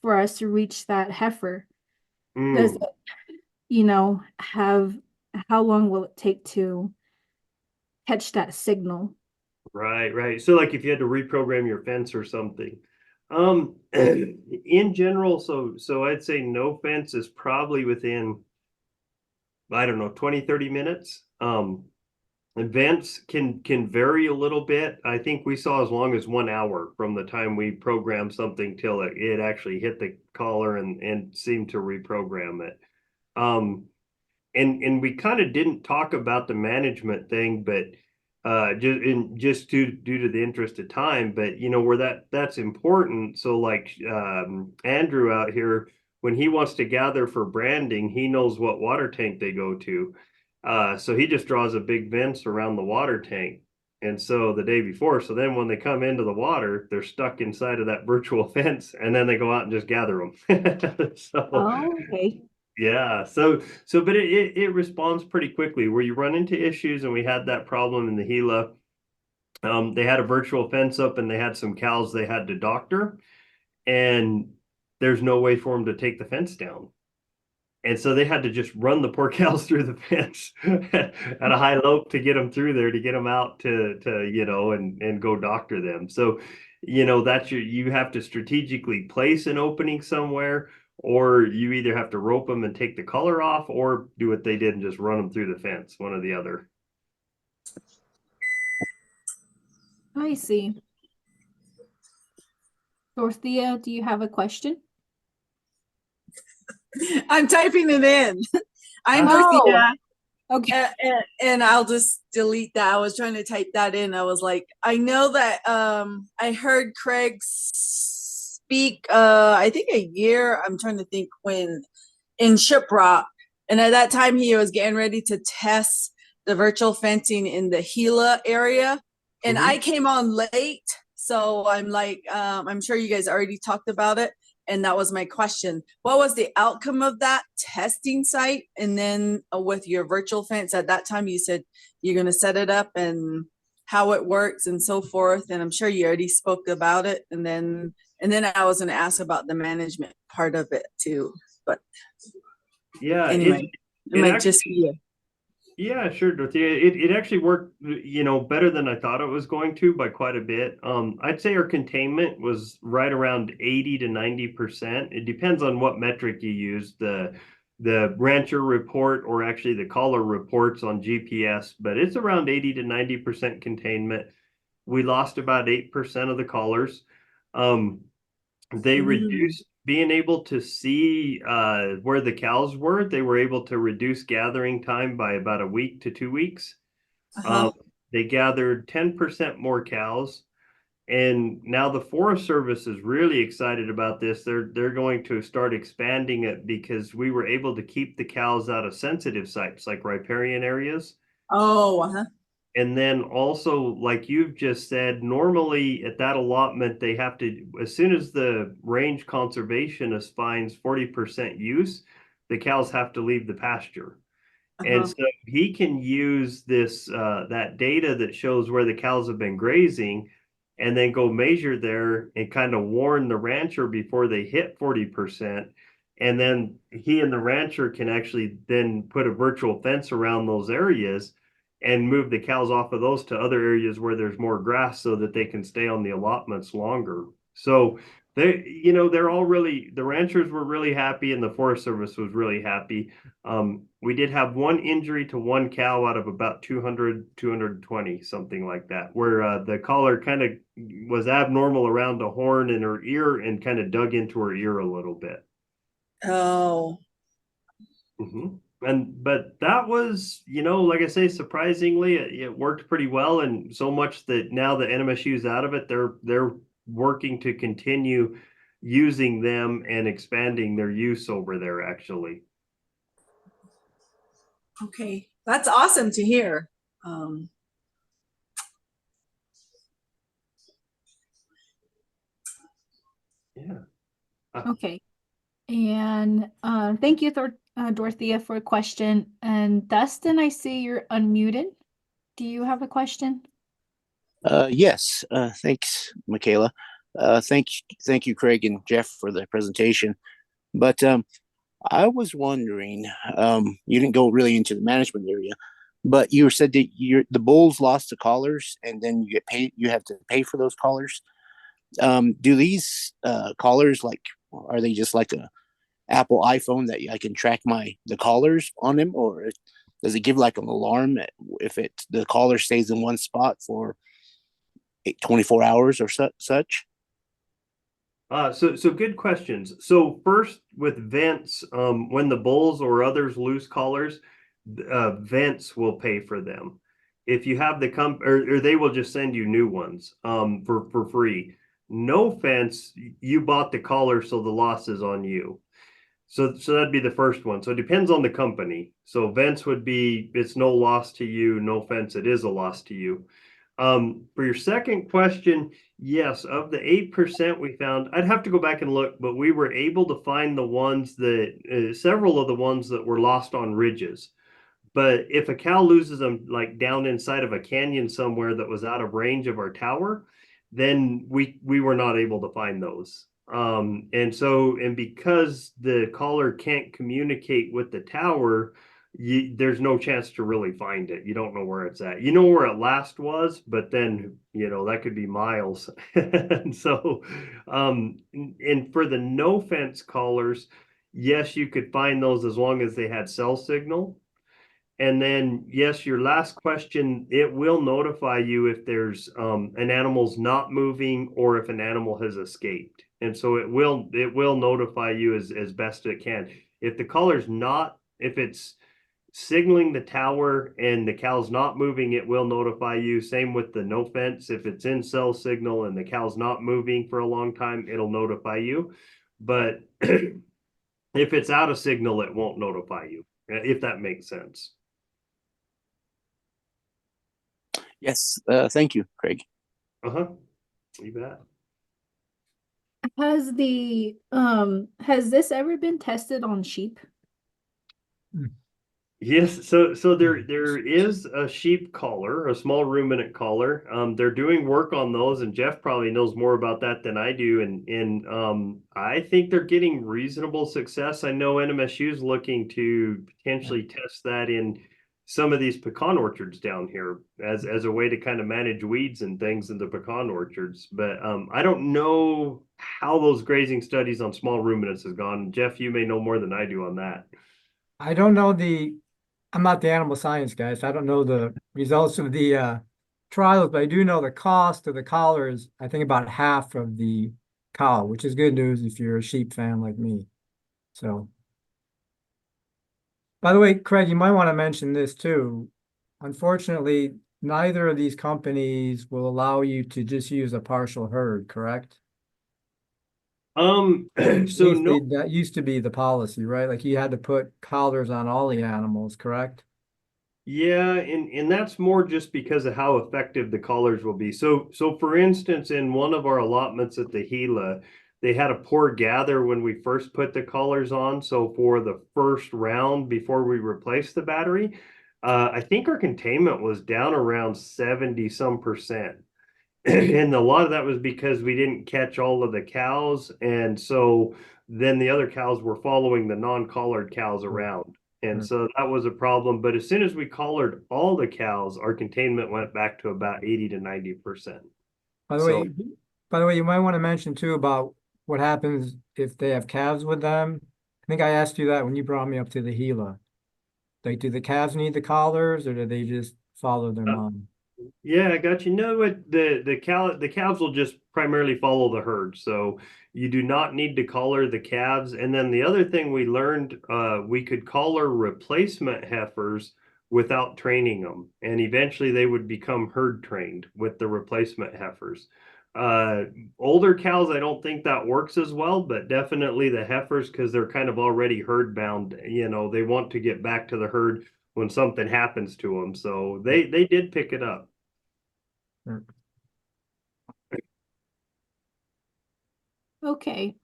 for us to reach that heifer? Does Mm, it, have how long will it take to catch that signal? right. So like if you had to reprogram your fence or something. In general, so I'd say no fence is probably within, I don't know, 20-30 minutes. Events can vary a little bit. I think we saw as long as 1 hour from the time we programmed something till it actually hit the collar and seemed to reprogram it. Um, and we kind of didn't talk about the management thing, but just due to the interest of time, but where that's important. So like Andrew out here, when he wants to gather for branding, he knows what water tank they go to. So he just draws a big fence around the water tank. And so the day before, so then when they come into the water, they're stuck inside of that virtual fence, and then they go out and just gather them. So Oh, okay. yeah, but it responds pretty quickly. Where you run into issues, and we had that problem in the Gila. They had a virtual fence up, and they had some cows they had to doctor, and there's no way for them to take the fence down. And so they had to just run the poor cows through the fence at a high lope to get them through there, to get them out to and go doctor them. So, that's you have to strategically place an opening somewhere, or you either have to rope them and take the collar off, or do what they did and just run them through the fence, one or the other. I see. Dorothea, do you have a question? I'm typing it in. I'm Oh, Dorothea, okay. and I'll just delete that. I was trying to type that in. I was like, I know that I heard Craig speak I think a year, I'm trying to think, when in Shiprock. And at that time he was getting ready to test the virtual fencing in the Gila area. And I came on late. So I'm like, I'm sure you guys already talked about it. And that was my question. What was the outcome of that testing site? And then with your virtual fence at that time, you said you're going to set it up and how it works and so forth. And I'm sure you already spoke about it. And then I was going to ask about the management part of it too. But Yeah, anyway, it might just be yeah, sure, Dorothea. It actually worked, better than I thought it was going to by quite a bit. I'd say our containment was right around 80 to 90%. It depends on what metric you use, the rancher report or actually the caller reports on GPS, but it's around 80 to 90% containment. We lost about 8% of the callers. They reduced being able to see where the cows were. They were able to reduce gathering time by about a week to 2 weeks. They gathered 10% more cows. And now the Forest Service is really excited about this. They're going to start expanding it because we were able to keep the cows out of sensitive sites like riparian areas. And then also, like you've just said, normally at that allotment, they have to, as soon as the range conservationist finds 40% use, the cows have to leave the pasture. And so he can use this, that data that shows where the cows have been grazing and then go measure there and kind of warn the rancher before they hit 40%. And then he and the rancher can actually then put a virtual fence around those areas and move the cows off of those to other areas where there's more grass so that they can stay on the allotments longer. So they're all really, the ranchers were really happy and the Forest Service was really happy. We did have one injury to one cow out of about 200, 220, something like that, where the collar kind of was abnormal around the horn in her ear and kind of dug into her ear a little bit. But that was, like I say, surprisingly, it worked pretty well, and so much that now the NMSU is out of it, they're working to continue using them and expanding their use over there, actually. Okay, that's awesome to hear. Yeah. Okay. And thank you, Dorothea, for a question. And Dustin, I see you're unmuted. Do you have a question? Yes. Thanks, Michaela. Thank you, Craig and Jeff, for the presentation. But I was wondering, you didn't go really into the management area, but you said that the bulls lost the collars, and then you get paid. You have to pay for those collars. Do these collars, like, are they just like a Apple iPhone that I can track the collars on them, or does it give like an alarm if the collar stays in one spot for 24 hours or such? So good questions. So first with vents, when the bulls or others lose collars, vents will pay for them. If you have or they will just send you new ones for free. No fence, you bought the collar, so the loss is on you. So that'd be the first one. So it depends on the company. So vents would be, it's no loss to you. No fence, it is a loss to you. For your second question, yes, of the 8% we found, I'd have to go back and look, but we were able to find the ones that, several of the ones that were lost on ridges. But if a cow loses them like down inside of a canyon somewhere that was out of range of our tower, then we were not able to find those. And because the caller can't communicate with the tower, there's no chance to really find it. You don't know where it's at. You know where it last was, but then, that could be miles. And so, and for the no fence callers, yes, you could find those as long as they had cell signal. And then, yes, your last question, it will notify you if there's an animal's not moving or if an animal has escaped. And so it will notify you as best it can. If the collar's not, if it's signaling the tower and the cow's not moving, it will notify you. Same with the no fence. If it's in cell signal and the cow's not moving for a long time, it'll notify you. But if it's out of signal, it won't notify you, if that makes sense. Yes. Thank you, Craig. You bet. Has this ever been tested on sheep? Yes, so there is a sheep collar, a small ruminant collar. They're doing work on those, and Jeff probably knows more about that than I do. And I think they're getting reasonable success. I know NMSU is looking to potentially test that in some of these pecan orchards down here as a way to kind of manage weeds and things in the pecan orchards. But I don't know how those grazing studies on small ruminants has gone. Jeff, you may know more than I do on that. I don't know I'm not the animal science guy, so I don't know the results of the trials, but I do know the cost of the collar is, I think, about half of the cow, which is good news if you're a sheep fan like me. So, by the way, Craig, you might want to mention this too. Unfortunately, neither of these companies will allow you to just use a partial herd, correct? So no. That used to be the policy, right? Like you had to put collars on all the animals, correct? Yeah, and that's more just because of how effective the collars will be. So for instance, in one of our allotments at the Gila, they had a poor gather when we first put the collars on. So for the first round before we replaced the battery, I think our containment was down around 70 some percent. And a lot of that was because we didn't catch all of the cows, and so then the other cows were following the non-collared cows around. And Right. so that was a problem. But as soon as we collared all the cows, our containment went back to about 80 to 90%. By the So way, you might want to mention too about what happens if they have calves with them. I think I asked you that when you brought me up to the Gila. Like, do the calves need the collars or do they just follow their Uh, mom? yeah, I got you. No, the calves will just primarily follow the herd. So you do not need to collar the calves. And then the other thing we learned, we could collar replacement heifers without training them, and eventually they would become herd trained with the replacement heifers. Uh, Older cows, I don't think that works as well, but definitely the heifers, because they're kind of already herd bound. They want to get back to the herd when something happens to them. So they did pick it up. Okay.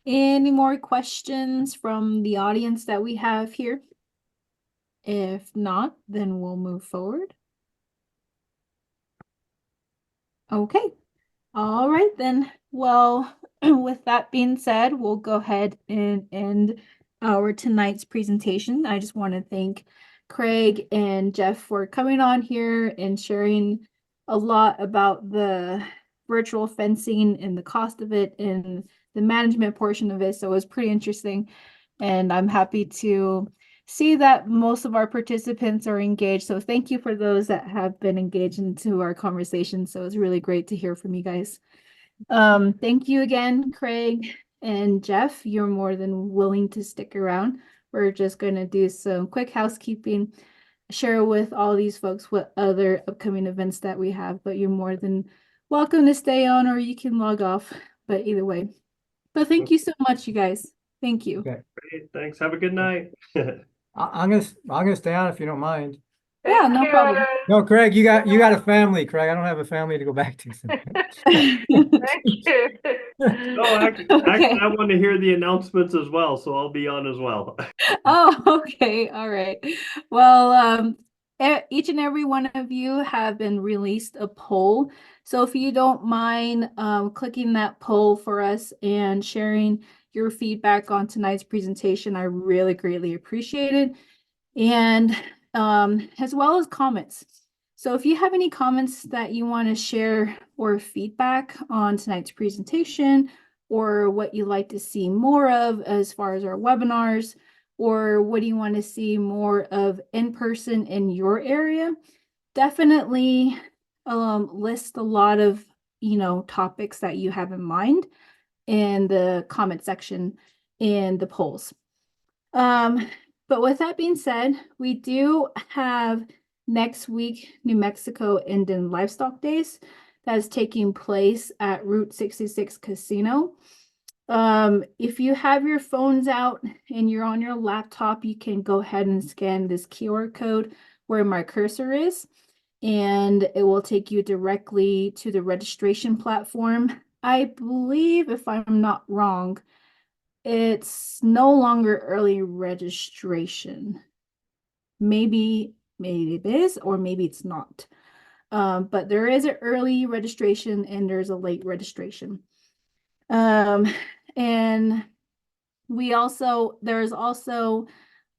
Any more questions from the audience that we have here? If not, then we'll move forward. Okay. All right then. Well, with that being said, we'll go ahead and end our tonight's presentation. I just want to thank Craig and Jeff for coming on here and sharing a lot about the virtual fencing and the cost of it and the management portion of it. So it was pretty interesting. And I'm happy to see that most of our participants are engaged. So thank you for those that have been engaged into our conversation. So it's really great to hear from you guys. Thank you again, Craig and Jeff. You're more than willing to stick around. We're just going to do some quick housekeeping, share with all these folks what other upcoming events that we have, but you're more than welcome to stay on or you can log off, but either way. But thank you so much, you guys. Thank you. Okay. Great, thanks. Have a good night. I'm gonna stay on if you don't mind. Yeah, no problem. No, Craig, you got a family, Craig. I don't have a family to go back to. Thank you. No, actually, Okay. I want to hear the announcements as well, so I'll be on as well. Oh, okay. All right. Well, each and every one of you have been released a poll. So if you don't mind clicking that poll for us and sharing your feedback on tonight's presentation, I really greatly appreciate it. And as well as comments. So if you have any comments that you want to share or feedback on tonight's presentation, or what you'd like to see more of as far as our webinars, or what do you want to see more of in person in your area, definitely list a lot of topics that you have in mind in the comment section in the polls. But with that being said, we do have next week New Mexico Indian Livestock Days that is taking place at Route 66 Casino. If you have your phones out and you're on your laptop, you can go ahead and scan this QR code where my cursor is, and it will take you directly to the registration platform I believe, if I'm not wrong, it's no longer early registration. Maybe it is, or maybe it's not. But there is an early registration and there's a late registration. And there's also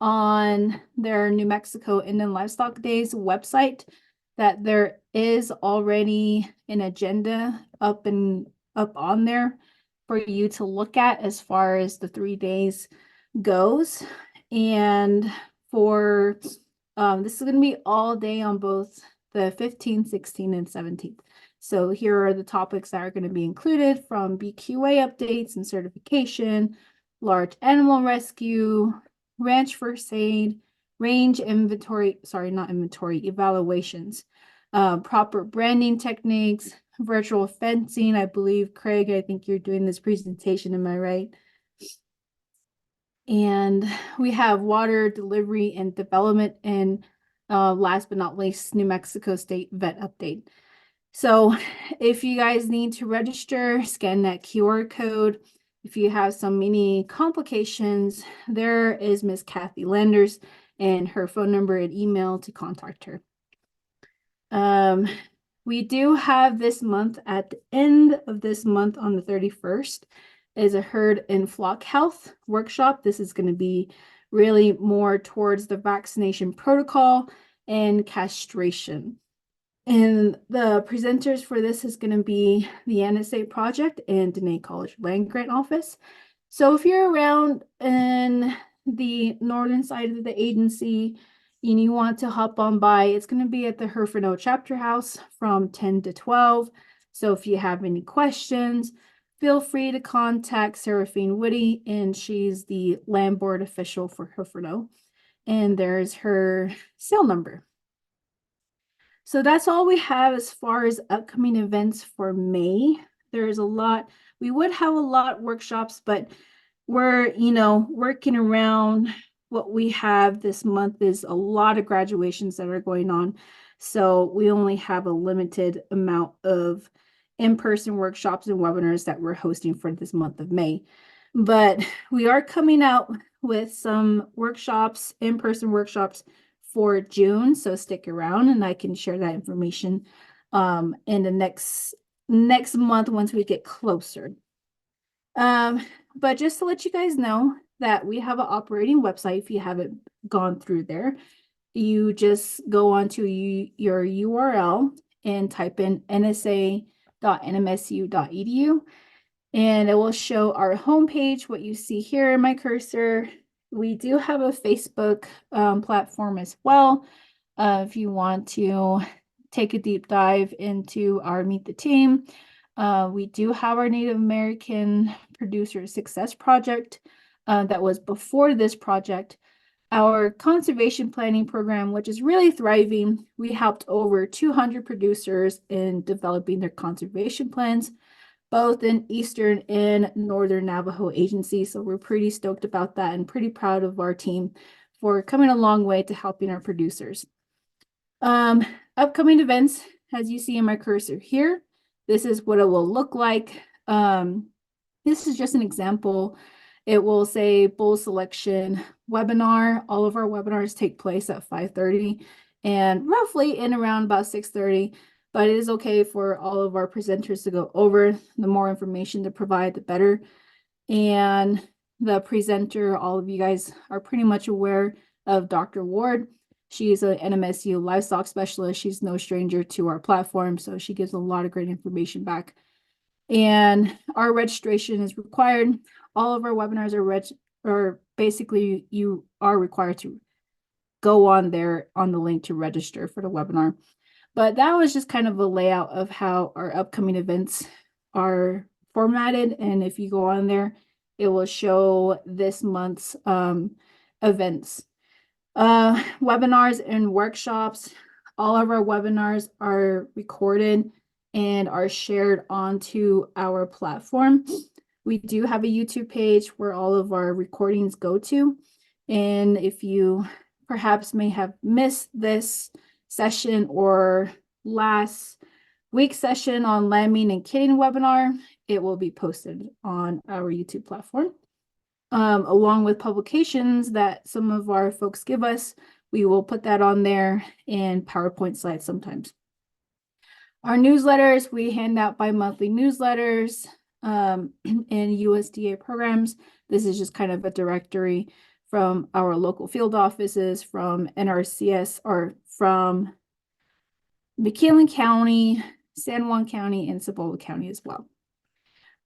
on their New Mexico Inland Livestock Days website that there is already an agenda up on there for you to look at as far as the 3 days goes. And for this is going to be all day on both the 15th, 16th, and 17th. So here are the topics that are going to be included, from BQA updates and certification, large animal rescue, ranch first aid, range inventory, sorry, not inventory, evaluations, proper branding techniques, virtual fencing. I believe, Craig, I think you're doing this presentation, am I right? And we have water delivery and development, and last but not least, New Mexico State vet update. So if you guys need to register, scan that QR code. If you have any complications, there is Miss Kathy Landers and her phone number and email to contact her. We do have this month, at the end of this month on the 31st, is a herd and flock health workshop. This is going to be really more towards the vaccination protocol and castration. And the presenters for this is going to be the NSA Project and Dene College Land Grant Office. So if you're around in the northern side of the agency and you want to hop on by, it's going to be at the Herfinau Chapter House from 10 to 12. So if you have any questions, feel free to contact Seraphine Woody, and she's the land board official for Herfinau. And there's her cell number. So that's all we have as far as upcoming events for May. There's a lot. We would have a lot of workshops, but we're, working around what we have this month. Is a lot of graduations that are going on. So we only have a limited amount of in-person workshops and webinars that we're hosting for this month of May. But we are coming out with some workshops, in-person workshops, for June, so stick around and I can share that information in the next month once we get closer. But just to let you guys know that we have an operating website. If you haven't gone through there, you just go onto your URL and type in nsa.nmsu.edu, and it will show our homepage, what you see here in my cursor. We do have a Facebook platform as well. If you want to take a deep dive into our Meet the Team, we do have our Native American Producer Success Project that was before this project. Our conservation planning program, which is really thriving. We helped over 200 producers in developing their conservation plans, both in Eastern and Northern Navajo agencies. So we're pretty stoked about that and pretty proud of our team for coming a long way to helping our producers. Upcoming events, as you see in my cursor here, this is what it will look like. This is just an example. It will say bull selection webinar. All of our webinars take place at 5:30 and roughly in around about 6:30. But it is okay for all of our presenters to go over. The more information to provide, the better. And the presenter, all of you guys are pretty much aware of Dr. Ward. She's an NMSU livestock specialist. She's no stranger to our platform, so she gives a lot of great information back. And our registration is required. All of our webinars are basically you are required to go on there on the link to register for the webinar. But that was just kind of a layout of how our upcoming events are formatted. And if you go on there, it will show this month's events. Webinars and workshops. All of our webinars are recorded and are shared onto our platform. We do have a YouTube page where all of our recordings go to. And if you perhaps may have missed this session or last week session on lambing and kidding webinar. It will be posted on our YouTube platform. Along with publications that some of our folks give us, we will put that on there and PowerPoint slides sometimes. Our newsletters, we hand out bi-monthly newsletters and USDA programs. This is just kind of a directory from our local field offices, from NRCS, or from McAllen County, San Juan County, and Cibola County as well.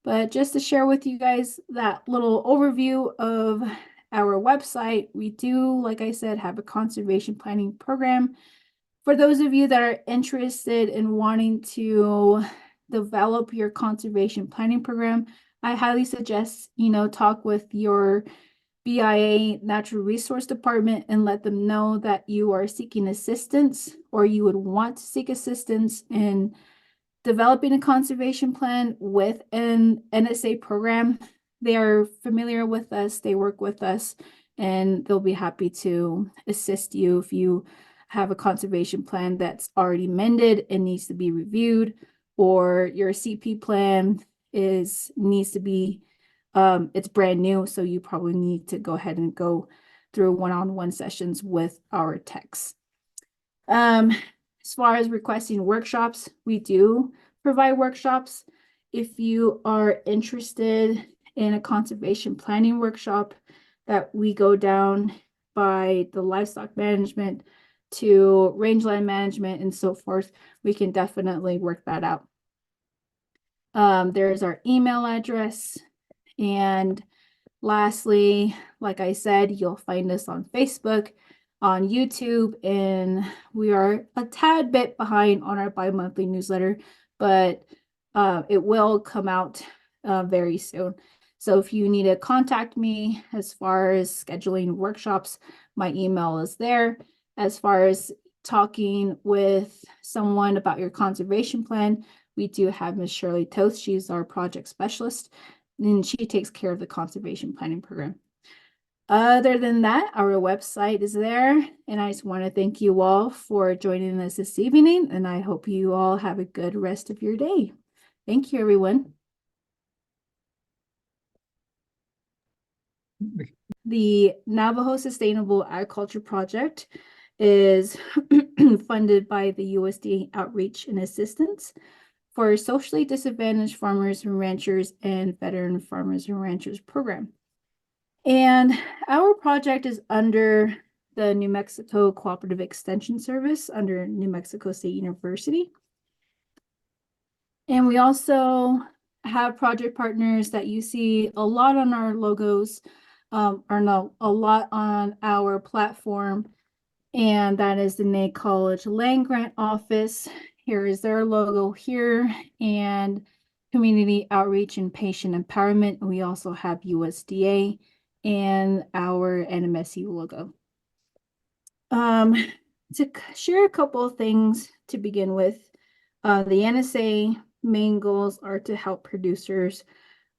But just to share with you guys that little overview of our website, we do, like I said, have a conservation planning program. For those of you that are interested in wanting to develop your conservation planning program, I highly suggest, talk with your BIA Natural Resource Department and let them know that you are seeking assistance, or you would want to seek assistance in developing a conservation plan with an NSA program. They are familiar with us, they work with us, and they'll be happy to assist you if you have a conservation plan that's already amended and needs to be reviewed, or your CP plan needs to be it's brand new, so you probably need to go ahead and go through one-on-one sessions with our techs. As far as requesting workshops, we do provide workshops. If you are interested in a conservation planning workshop that we go down by the livestock management to rangeland management and so forth, we can definitely work that out. There's our email address. And lastly, like I said, you'll find us on Facebook, on YouTube, and we are a tad bit behind on our bi-monthly newsletter, but it will come out very soon. So if you need to contact me as far as scheduling workshops, my email is there. As far as talking with someone about your conservation plan, we do have Ms. Shirley Toth. She's our project specialist, and she takes care of the conservation planning program. Other than that, our website is there, and I just want to thank you all for joining us this evening, and I hope you all have a good rest of your day. Thank you, everyone. The Navajo Sustainable Agriculture Project is funded by the USDA Outreach and Assistance for socially disadvantaged farmers and ranchers and veteran farmers and ranchers program. And our project is under the New Mexico Cooperative Extension Service under New Mexico State University. And we also have project partners that you see a lot on our logos, or no, a lot on our platform. And that is the NAIC College Land Grant Office. Here is their logo here, and Community Outreach and Patient Empowerment. We also have USDA and our NMSU logo. To share a couple of things to begin with, the NSA main goals are to help producers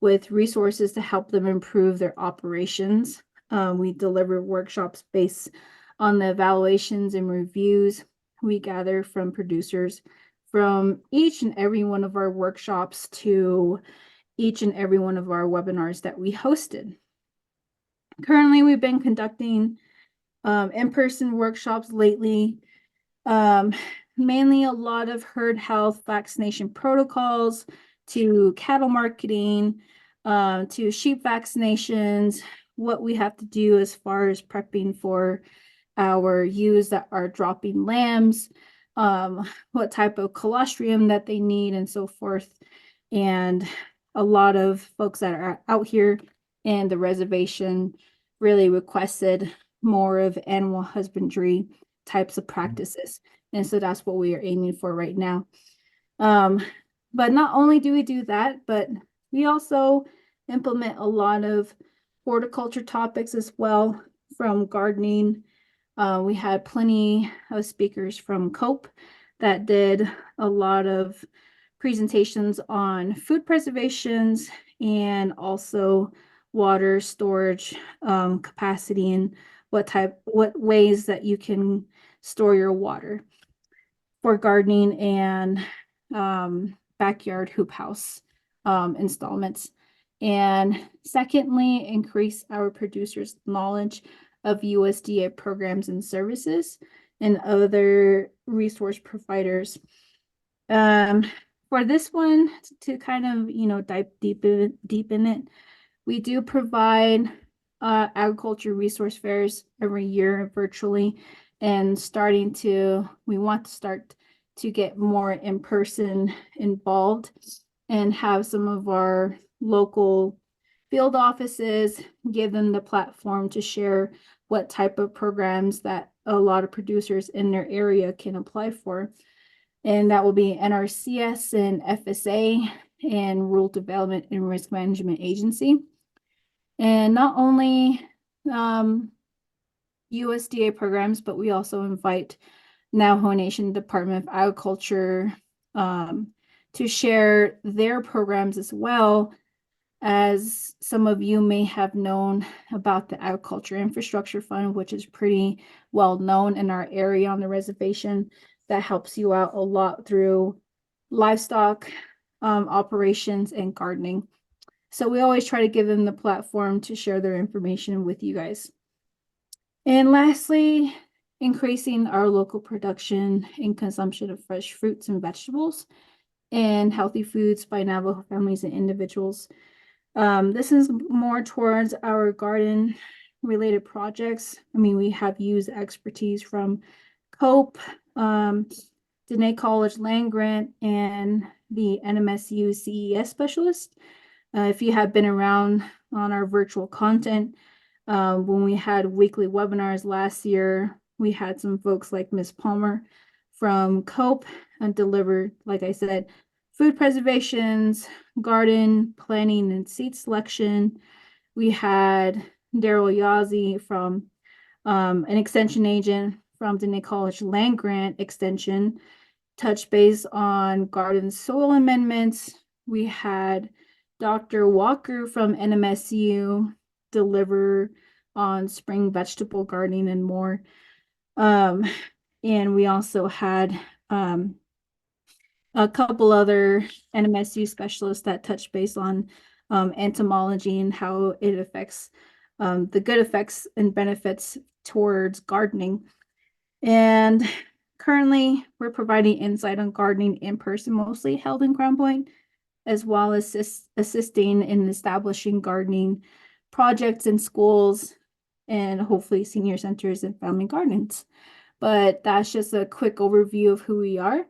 with resources to help them improve their operations. We deliver workshops based on the evaluations and reviews we gather from producers from each and every one of our workshops to each and every one of our webinars that we hosted. Currently, we've been conducting in-person workshops lately, mainly a lot of herd health vaccination protocols, to cattle marketing, to sheep vaccinations, what we have to do as far as prepping for our ewes that are dropping lambs, what type of colostrum that they need, and so forth. And a lot of folks that are out here in the reservation really requested more of animal husbandry types of practices. And so that's what we are aiming for right now. But not only do we do that, but we also implement a lot of horticulture topics as well, from gardening. We had plenty of speakers from COPE that did a lot of presentations on food preservations and also water storage capacity, and what ways that you can store your water for gardening and backyard hoop house installments. And secondly, increase our producers' knowledge of USDA programs and services and other resource providers. For this one, to kind of, dive deep in it, we do provide agriculture resource fairs every year virtually, and we want to start to get more in person involved and have some of our local field offices, give them the platform to share what type of programs that a lot of producers in their area can apply for. And that will be NRCS and FSA and Rural Development and Risk Management Agency. And not only USDA programs, but we also invite Navajo Nation Department of Agriculture to share their programs as well. As some of you may have known about the Agriculture Infrastructure Fund, which is pretty well known in our area on the reservation, that helps you out a lot through livestock operations and gardening. So we always try to give them the platform to share their information with you guys. And lastly, increasing our local production and consumption of fresh fruits and vegetables and healthy foods by Navajo families and individuals. This is more towards our garden related projects. I mean, we have used expertise from COPE, Dene College Land Grant, and the NMSU CES specialist. If you have been around on our virtual content, when we had weekly webinars last year, we had some folks like Ms. Palmer from COPE and delivered, like I said, food preservations, garden planning and seed selection. We had Daryl Yazzie from an extension agent from Dene College Land Grant Extension, touch base on garden soil amendments. We had Dr. Walker from NMSU deliver on spring vegetable gardening and more. And we also had a couple other NMSU specialists that touch base on entomology and how it affects the good effects and benefits towards gardening. And currently, we're providing insight on gardening in person, mostly held in Crown Point, as well as assisting in establishing gardening projects in schools and hopefully senior centers and family gardens. But that's just a quick overview of who we are.